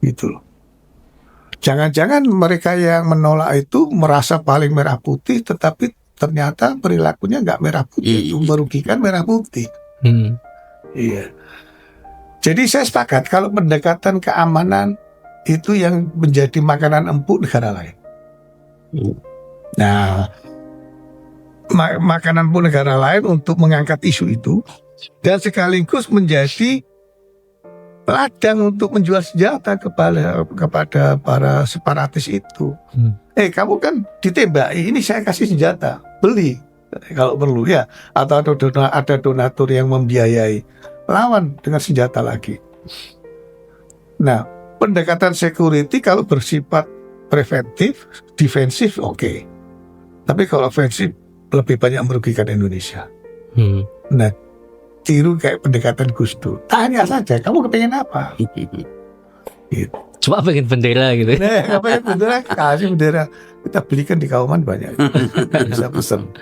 Gitu loh. Jangan-jangan mereka yang menolak itu merasa paling merah putih, tetapi ternyata perilakunya nggak merah putih, itu merugikan merah putih. Iya. Jadi saya sepakat kalau pendekatan keamanan itu yang menjadi makanan empuk negara lain. Nah, makanan empuk negara lain untuk mengangkat isu itu dan sekaligus menjadi ladang untuk menjual senjata kepada para separatis itu. Kamu kan ditembak, ini saya kasih senjata, beli kalau perlu ya, atau ada donatur yang membiayai, lawan dengan senjata lagi. Nah, pendekatan security kalau bersifat preventif, defensif oke. Tapi kalau ofensif lebih banyak merugikan Indonesia. Nah, tiru kayak pendekatan Gus Dur. Tanya saja, kamu kepengen apa? Gitu. Cuma pengen bendera gitu. Nah, pengen bendera, kasih bendera. Kita belikan di Kauman banyak. Bisa pesen.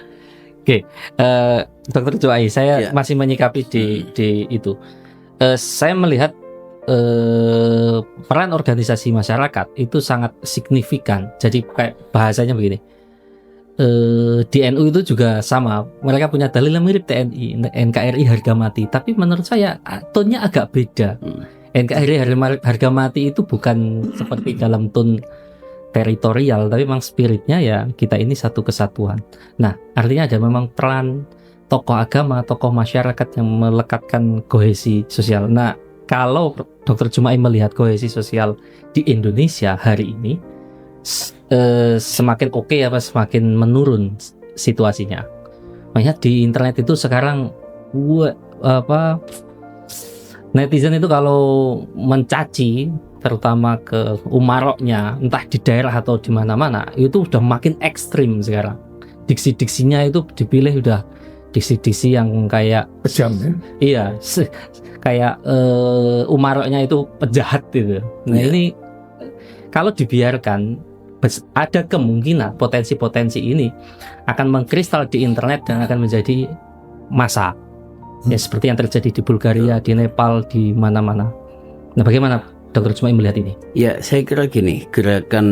Oke, Dr. Joai, saya masih menyikapi di itu. Saya melihat peran organisasi masyarakat itu sangat signifikan. Jadi kayak bahasanya begini. Di NU itu juga sama, mereka punya dalil yang mirip TNI, NKRI harga mati, tapi menurut saya tone-nya agak beda. NKRI harga mati itu bukan seperti dalam tone teritorial, tapi memang spiritnya ya kita ini satu kesatuan. Nah, artinya ada memang peran tokoh agama, tokoh masyarakat yang melekatkan kohesi sosial. Nah, kalau Dr. Jumai melihat kohesi sosial di Indonesia hari ini, semakin oke apa semakin menurun situasinya? Makanya di internet itu sekarang netizen itu kalau mencaci terutama ke umaroknya, entah di daerah atau di mana-mana, itu udah makin ekstrim sekarang. Diksi-diksinya itu dipilih udah diksi-diksi yang kayak kejam ya? Iya, kayak umaroknya itu penjahat gitu. Nah ini kalau dibiarkan, ada kemungkinan potensi-potensi ini akan mengkristal di internet dan akan menjadi massa. Ya seperti yang terjadi di Bulgaria, di Nepal, di mana-mana. Nah, bagaimana Dr. Jumai melihat ini? Ya, saya kira gini, gerakan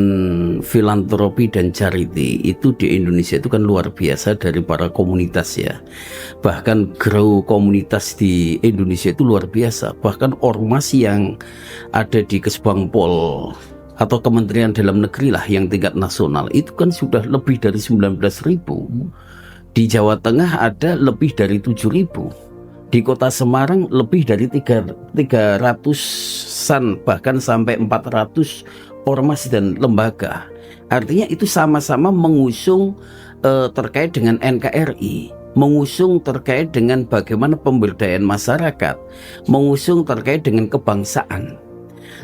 filantropi dan charity itu di Indonesia itu kan luar biasa dari para komunitas ya. Bahkan grow komunitas di Indonesia itu luar biasa. Bahkan ormas yang ada di Kesbangpol atau Kementerian Dalam Negeri lah yang tingkat nasional itu kan sudah lebih dari 19.000. Di Jawa Tengah ada lebih dari 7.000. Di Kota Semarang lebih dari 300-an bahkan sampai 400 ormas dan lembaga. Artinya itu sama-sama mengusung terkait dengan NKRI, mengusung terkait dengan bagaimana pemberdayaan masyarakat, mengusung terkait dengan kebangsaan.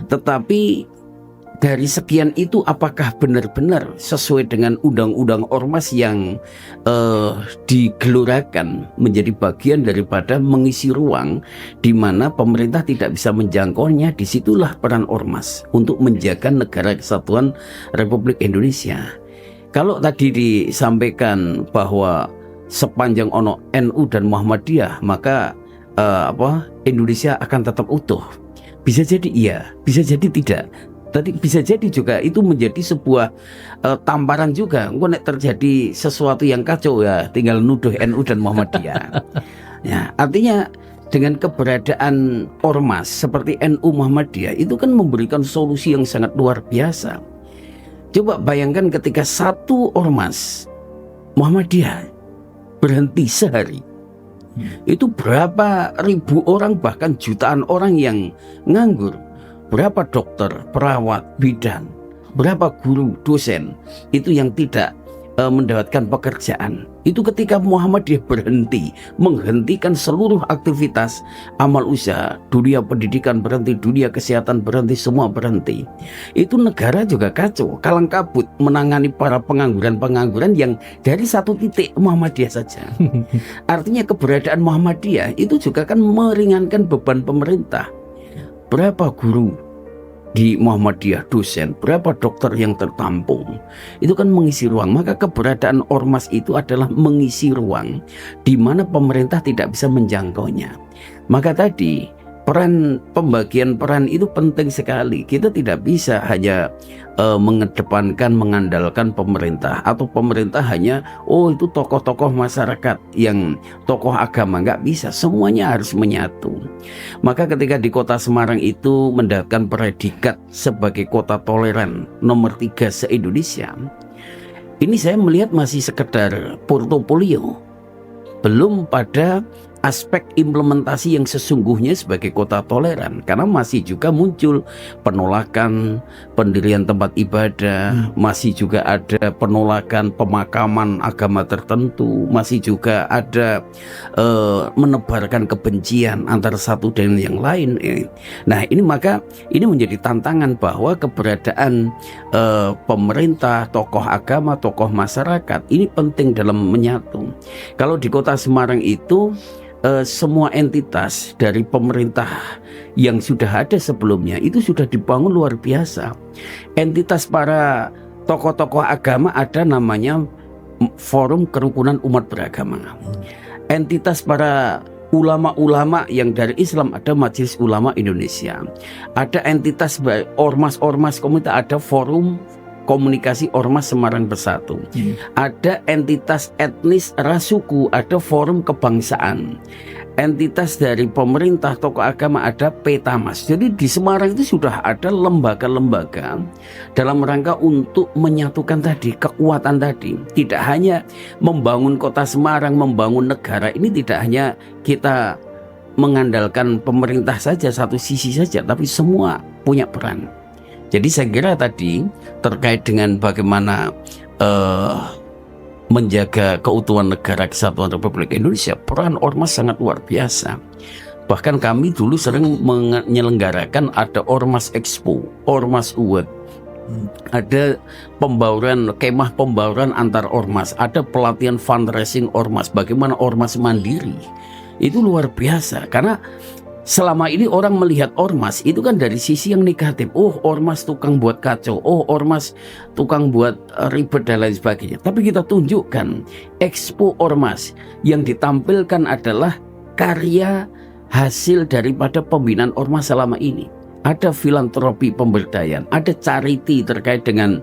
Tetapi dari sekian itu apakah benar-benar sesuai dengan undang-undang ormas yang digelurakan menjadi bagian daripada mengisi ruang di mana pemerintah tidak bisa menjangkaunya? Disitulah peran ormas untuk menjaga negara kesatuan Republik Indonesia. Kalau tadi disampaikan bahwa sepanjang NU dan Muhammadiyah maka Indonesia akan tetap utuh. Bisa jadi iya, bisa jadi tidak. Tadi bisa jadi juga itu menjadi sebuah tamparan juga. Engko nek terjadi sesuatu yang kacau ya tinggal nuduh NU dan Muhammadiyah. Ya, artinya dengan keberadaan ormas seperti NU Muhammadiyah itu kan memberikan solusi yang sangat luar biasa. Coba bayangkan ketika satu ormas Muhammadiyah berhenti sehari, itu berapa ribu orang bahkan jutaan orang yang nganggur. Berapa dokter, perawat, bidan, berapa guru, dosen itu yang tidak mendapatkan pekerjaan. Itu ketika Muhammadiyah berhenti, menghentikan seluruh aktivitas amal usaha, dunia pendidikan berhenti, dunia kesehatan berhenti, semua berhenti. Itu negara juga kacau, kalang kabut menangani para pengangguran-pengangguran yang dari satu titik Muhammadiyah saja. Artinya keberadaan Muhammadiyah itu juga kan meringankan beban pemerintah. Berapa guru di Muhammadiyah, dosen, berapa dokter yang tertampung, itu kan mengisi ruang. Maka keberadaan ormas itu adalah mengisi ruang di mana pemerintah tidak bisa menjangkaunya. Maka tadi pembagian peran itu penting sekali. Kita tidak bisa hanya mengedepankan, mengandalkan pemerintah, atau pemerintah hanya itu tokoh-tokoh masyarakat yang tokoh agama. Nggak bisa, semuanya harus menyatu. Maka ketika di kota Semarang itu mendapatkan predikat sebagai kota toleran nomor 3 se-Indonesia, ini saya melihat masih sekedar portofolio, belum pada aspek implementasi yang sesungguhnya sebagai kota toleran, karena masih juga muncul penolakan pendirian tempat ibadah, masih juga ada penolakan pemakaman agama tertentu, masih juga ada menebarkan kebencian antara satu dan yang lain. Nah, ini maka ini menjadi tantangan bahwa keberadaan pemerintah, tokoh agama, tokoh masyarakat ini penting dalam menyatu. Kalau di kota Semarang itu semua entitas dari pemerintah yang sudah ada sebelumnya itu sudah dibangun luar biasa. Entitas para tokoh-tokoh agama ada namanya Forum Kerukunan Umat Beragama. Entitas para ulama-ulama yang dari Islam ada Majelis Ulama Indonesia. Ada entitas ormas-ormas komunitas, ada Forum Komunikasi Ormas Semarang Bersatu. Ada entitas etnis ras suku, ada Forum Kebangsaan. Entitas dari pemerintah, tokoh agama ada Petamas. Jadi di Semarang itu sudah ada lembaga-lembaga dalam rangka untuk menyatukan tadi kekuatan tadi. Tidak hanya membangun kota Semarang, membangun negara ini tidak hanya kita mengandalkan pemerintah saja satu sisi saja, tapi semua punya peran. Jadi saya kira tadi terkait dengan bagaimana menjaga keutuhan negara kesatuan Republik Indonesia, peran ormas sangat luar biasa. Bahkan kami dulu sering menyelenggarakan ada Ormas Expo, Ormas Award, ada pembauran, kemah pembauran antar ormas, ada pelatihan fundraising ormas, bagaimana ormas mandiri. Itu luar biasa karena selama ini orang melihat ormas itu kan dari sisi yang negatif. Oh, ormas tukang buat kacau. Oh, ormas tukang buat ribet dan lain sebagainya. Tapi kita tunjukkan Expo Ormas yang ditampilkan adalah karya hasil daripada pembinaan ormas selama ini. Ada filantropi pemberdayaan, ada charity terkait dengan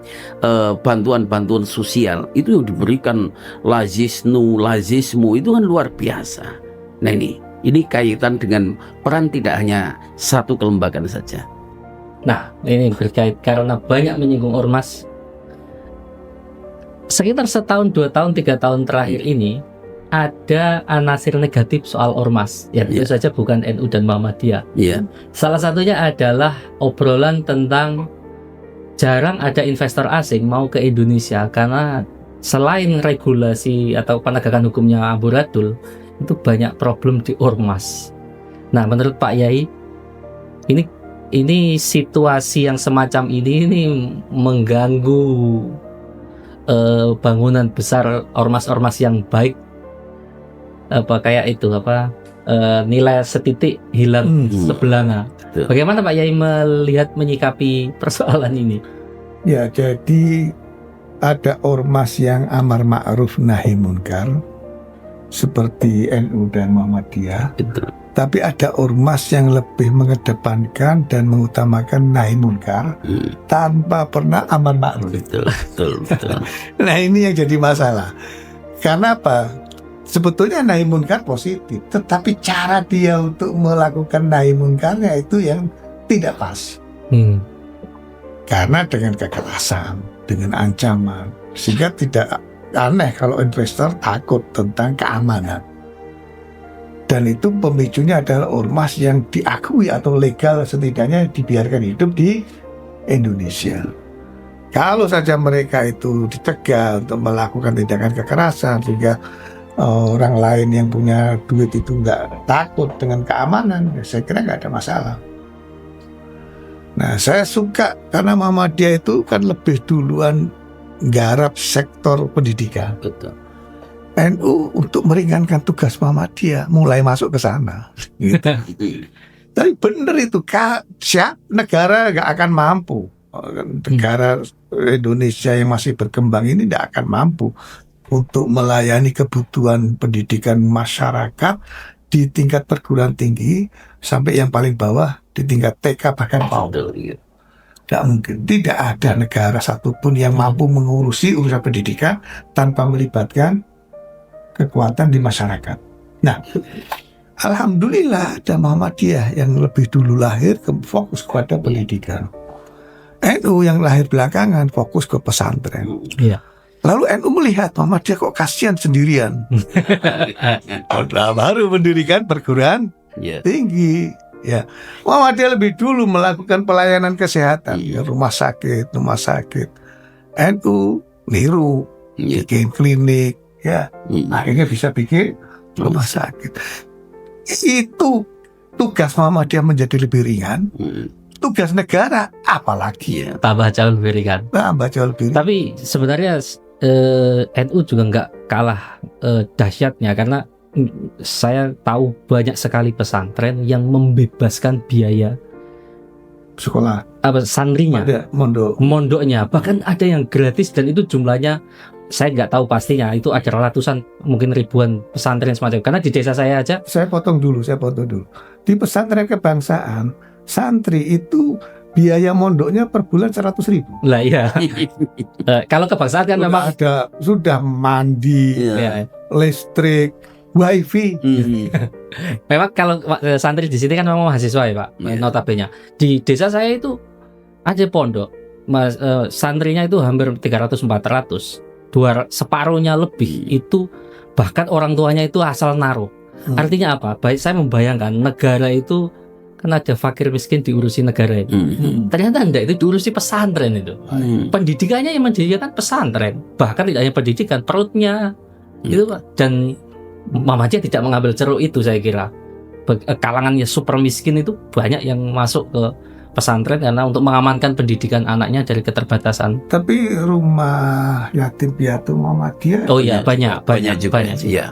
bantuan-bantuan sosial. Itu yang diberikan lazismu itu kan luar biasa. Nah, ini kaitan dengan peran tidak hanya satu kelembagaan saja. Nah, ini berkait karena banyak menyinggung ormas. Sekitar setahun, 2 tahun, 3 tahun terakhir ini ada anasir negatif soal ormas. Ya, tentu saja bukan NU dan Muhammadiyah. Salah satunya adalah obrolan tentang jarang ada investor asing mau ke Indonesia karena selain regulasi atau penegakan hukumnya amburadul, itu banyak problem di ormas. Nah, menurut Pak Yai, ini situasi yang semacam ini mengganggu bangunan besar ormas-ormas yang baik, kayak itu nilai setitik hilang sebelanga. Bagaimana Pak Yai melihat menyikapi persoalan ini? Ya, jadi ada ormas yang amar ma'ruf nahi munkar seperti NU dan Muhammadiyah. Tapi ada ormas yang lebih mengedepankan dan mengutamakan nahi munkar tanpa pernah amar ma'ruf. Betul. Nah ini yang jadi masalah. Karena apa? Sebetulnya nahi munkar positif, tetapi cara dia untuk melakukan nahi munkarnya itu yang tidak pas. Karena dengan kekerasan, dengan ancaman, sehingga tidak aneh kalau investor takut tentang keamanan. Dan itu pemicunya adalah ormas yang diakui atau legal setidaknya dibiarkan hidup di Indonesia. Kalau saja mereka itu dicegah untuk melakukan tindakan kekerasan sehingga orang lain yang punya duit itu nggak takut dengan keamanan, saya kira nggak ada masalah. Nah, saya suka karena Muhammadiyah itu kan lebih duluan garap sektor pendidikan. Betul. NU untuk meringankan tugas Muhammadiyah mulai masuk ke sana. Gitu. Tapi benar itu, negara nggak akan mampu. Negara Indonesia yang masih berkembang ini tidak akan mampu untuk melayani kebutuhan pendidikan masyarakat di tingkat perguruan tinggi sampai yang paling bawah di tingkat TK bahkan PAUD. Tidak mungkin, tidak ada negara satupun yang mampu mengurusi urusan pendidikan tanpa melibatkan kekuatan di masyarakat. Nah, alhamdulillah ada Muhammadiyah yang lebih dulu lahir fokus kepada pendidikan. NU yang lahir belakangan fokus ke pesantren. Iya. Lalu NU melihat Muhammadiyah kok kasihan sendirian. Baru mendirikan perguruan tinggi. Ya, Muhammadiyah lebih dulu melakukan pelayanan kesehatan, rumah sakit. NU niru, bikin klinik. Ya, akhirnya bisa bikin rumah sakit. Itu tugas Muhammadiyah menjadi lebih ringan. Tugas negara apalagi tambah jauh lebih ringan. Tapi sebenarnya NU juga nggak kalah dahsyatnya, karena saya tahu banyak sekali pesantren yang membebaskan biaya sekolah santrinya, mondoknya, bahkan ada yang gratis, dan itu jumlahnya saya nggak tahu pastinya, itu ada ratusan mungkin ribuan pesantren semacam. Karena di desa saya aja, saya potong dulu di pesantren kebangsaan santri itu biaya mondoknya per bulan 100.000. Lah iya. Kalau kebangsaan kan memang ada, sudah mandi, listrik, wifi. Memang kalau santri di sini kan memang mahasiswa ya Pak, notabene. Di desa saya itu ada pondok, santrinya itu hampir 300-400. Separuhnya lebih itu bahkan orang tuanya itu asal naruh. Artinya apa? Baik, saya membayangkan negara itu kan ada fakir miskin diurusi negara itu. Ternyata enggak, itu diurusi pesantren itu. Pendidikannya yang menjadikan pesantren. Bahkan tidak hanya pendidikan, perutnya itu Pak. Dan Muhammadiyah tidak mengambil ceruk itu, saya kira. Kalangannya super miskin itu banyak yang masuk ke pesantren karena untuk mengamankan pendidikan anaknya dari keterbatasan. Tapi rumah yatim piatu Muhammadiyah banyak juga. Iya.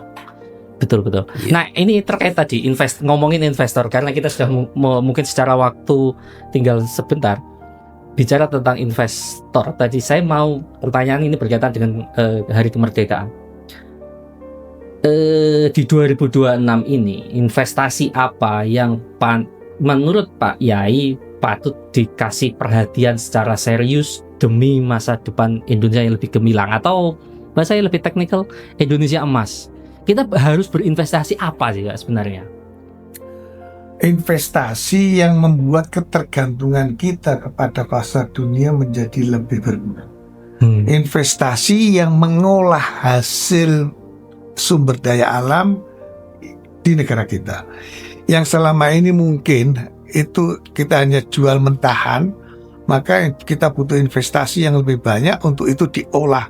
Betul. Ya. Nah, ini terkait tadi ngomongin investor, karena kita sudah mungkin secara waktu tinggal sebentar bicara tentang investor. Tadi saya mau pertanyaan ini berkaitan dengan Hari Kemerdekaan. Di 2026 ini investasi apa yang menurut Pak Yai patut dikasih perhatian secara serius demi masa depan Indonesia yang lebih gemilang, atau bahasa yang lebih teknikal, Indonesia emas? Kita harus berinvestasi apa sih Kak sebenarnya? Investasi yang membuat ketergantungan kita kepada pasar dunia menjadi lebih berkurang. Investasi yang mengolah hasil sumber daya alam di negara kita. Yang selama ini mungkin itu kita hanya jual mentahan, maka kita butuh investasi yang lebih banyak untuk itu diolah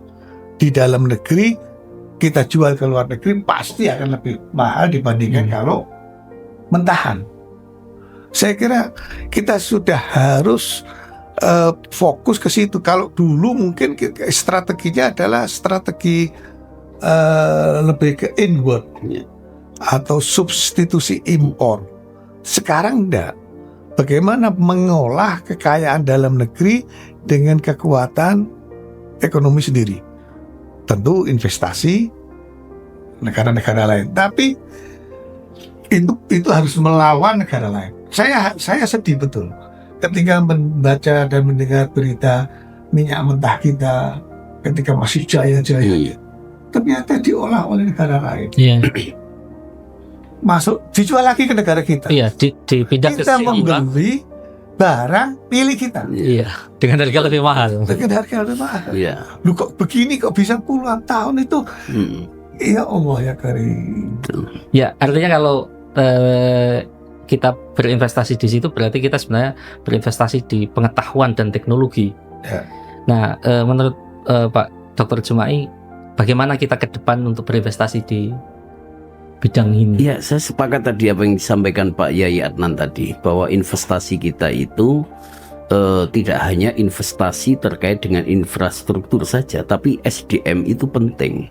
di dalam negeri. Kita jual ke luar negeri pasti akan lebih mahal dibandingkan kalau mentahan. Saya kira kita sudah harus fokus ke situ. Kalau dulu mungkin strateginya adalah strategi lebih ke inward atau substitusi impor. Sekarang enggak. Bagaimana mengolah kekayaan dalam negeri dengan kekuatan ekonomi sendiri. Tentu investasi negara-negara lain. Tapi itu harus melawan negara lain. Saya sedih betul ketika membaca dan mendengar berita minyak mentah kita ketika masih jaya-jaya ternyata diolah oleh negara lain. Iya. Masuk dijual lagi ke negara kita. Iya, dipindah ke Kita Singapura. membeli barang milik kita Iya, dengan harga lebih mahal. dengan harga lebih mahal. Iya. Lu kok begini kok bisa puluhan tahun itu? Mm. Ya Allah ya Karim. Ya, artinya kalau kita berinvestasi di situ berarti kita sebenarnya berinvestasi di pengetahuan dan teknologi. Ya. Nah, menurut Pak Dr. Jumai, bagaimana kita ke depan untuk berinvestasi di bidang ini? Ya, saya sepakat tadi apa yang disampaikan Pak Yai Adnan tadi, bahwa investasi kita itu tidak hanya investasi terkait dengan infrastruktur saja, tapi SDM itu penting.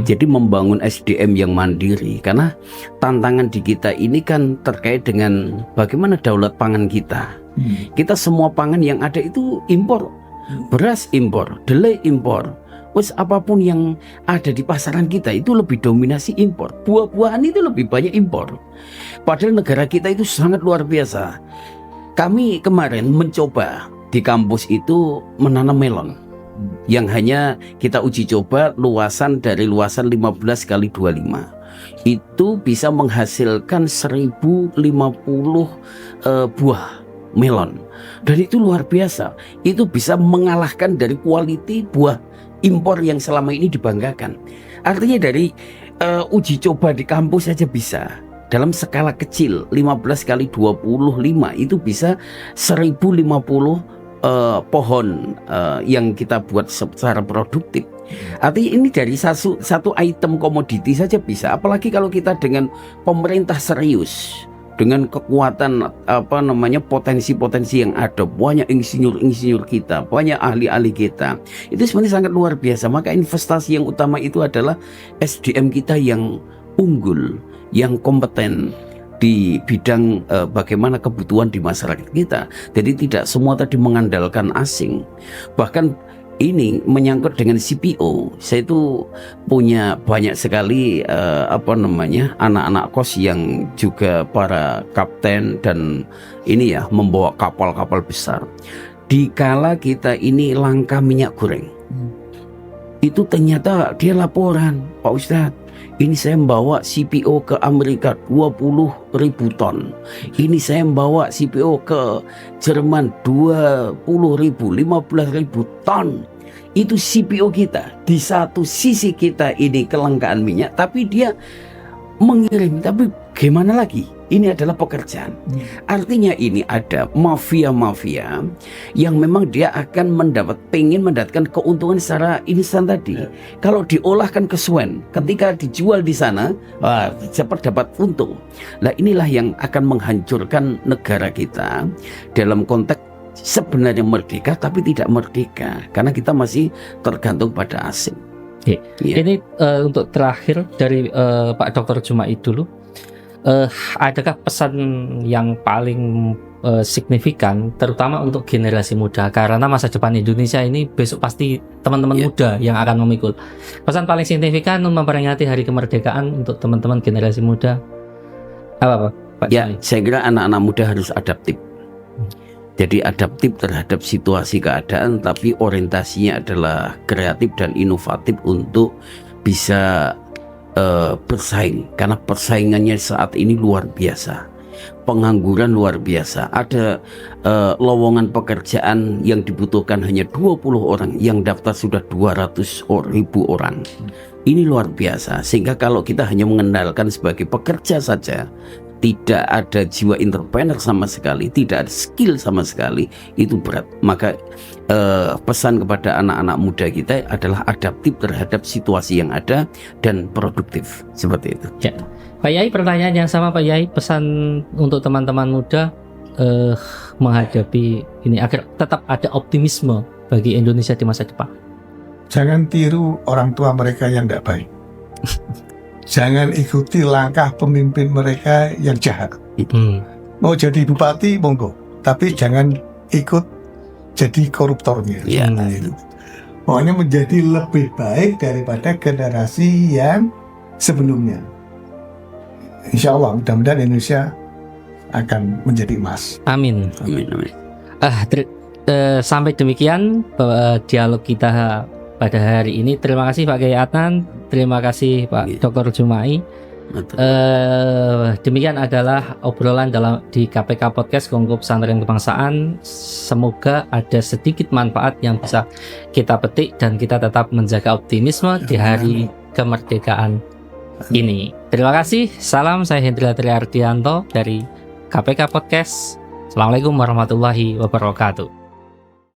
Jadi membangun SDM yang mandiri, karena tantangan di kita ini kan terkait dengan bagaimana daulat pangan kita. Kita semua pangan yang ada itu impor, beras impor, delai impor. Wes apapun yang ada di pasaran kita itu lebih dominasi impor. Buah-buahan itu lebih banyak impor. Padahal negara kita itu sangat luar biasa. Kami kemarin mencoba di kampus itu menanam melon yang hanya kita uji coba luasan dari luasan 15 kali 25. Itu bisa menghasilkan 1050 buah melon. Dan itu luar biasa. Itu bisa mengalahkan dari kualiti buah impor yang selama ini dibanggakan. Artinya dari uji coba di kampus saja bisa. Dalam skala kecil 15 kali 25 itu bisa 1050 pohon yang kita buat secara produktif. Artinya ini dari satu item komoditi saja bisa. Apalagi kalau kita dengan pemerintah serius, dengan kekuatan potensi-potensi yang ada, banyak insinyur kita, banyak ahli-ahli kita, itu sebenarnya sangat luar biasa. Maka investasi yang utama itu adalah SDM kita yang unggul, yang kompeten di bidang bagaimana kebutuhan di masyarakat kita. Jadi tidak semua tadi mengandalkan asing. Bahkan ini menyangkut dengan CPO. Saya itu punya banyak sekali anak-anak kos yang juga para kapten dan ini ya membawa kapal-kapal besar. Dikala kita ini langka minyak goreng, itu ternyata dia laporan, Pak Ustadz, ini saya membawa CPO ke Amerika 20.000 ton. Ini saya membawa CPO ke Jerman 20.000, 15.000 ton. Itu CPO kita. Di satu sisi kita ini kelangkaan minyak, tapi dia mengirim. Tapi gimana lagi? Ini adalah pekerjaan. Artinya ini ada mafia-mafia yang memang dia akan pengen mendapatkan keuntungan secara instan tadi. Kalau diolahkan ke Swen, ketika dijual di sana, cepat dapat untung. Nah inilah yang akan menghancurkan negara kita dalam konteks sebenarnya merdeka tapi tidak merdeka, karena kita masih tergantung pada asing. Oke. Ya. Ini untuk terakhir dari Pak Dr. Jumai dulu. Adakah pesan yang paling signifikan terutama untuk generasi muda, karena masa depan Indonesia ini besok pasti teman-teman muda yang akan memikul. Pesan paling signifikan memperingati hari kemerdekaan untuk teman-teman generasi muda apa Pak? Ya, saya kira anak-anak muda harus adaptif. Jadi adaptif terhadap situasi keadaan, tapi orientasinya adalah kreatif dan inovatif untuk bisa bersaing, karena persaingannya saat ini luar biasa. Pengangguran luar biasa. Ada lowongan pekerjaan yang dibutuhkan hanya 20 orang, yang daftar sudah 200.000 orang. Ini luar biasa. Sehingga kalau kita hanya mengandalkan sebagai pekerja saja, tidak ada jiwa entrepreneur sama sekali, tidak ada skill sama sekali, itu berat. Maka pesan kepada anak-anak muda kita adalah adaptif terhadap situasi yang ada dan produktif, seperti itu. Ya. Pak Yai, pertanyaan yang sama Pak Yai, pesan untuk teman-teman muda menghadapi ini agar tetap ada optimisme bagi Indonesia di masa depan. Jangan tiru orang tua mereka yang tidak baik. Jangan ikuti langkah pemimpin mereka yang jahat. Mau jadi bupati monggo, tapi jangan ikut jadi koruptornya. Ya. Itu. Pokoknya menjadi lebih baik daripada generasi yang sebelumnya. insya Allah mudah-mudahan Indonesia akan menjadi emas. Amin. Amin, amin. Sampai demikian dialog kita pada hari ini. Terima kasih Pak Kiai Adnan, terima kasih Pak Dr. Jumai. Demikian adalah obrolan di KPK Podcast Kongko Pesantren Kebangsaan. Semoga ada sedikit manfaat yang bisa kita petik dan kita tetap menjaga optimisme di hari kemerdekaan ini. Terima kasih. Salam, saya Hendra Triardianto dari KPK Podcast. Assalamualaikum warahmatullahi wabarakatuh.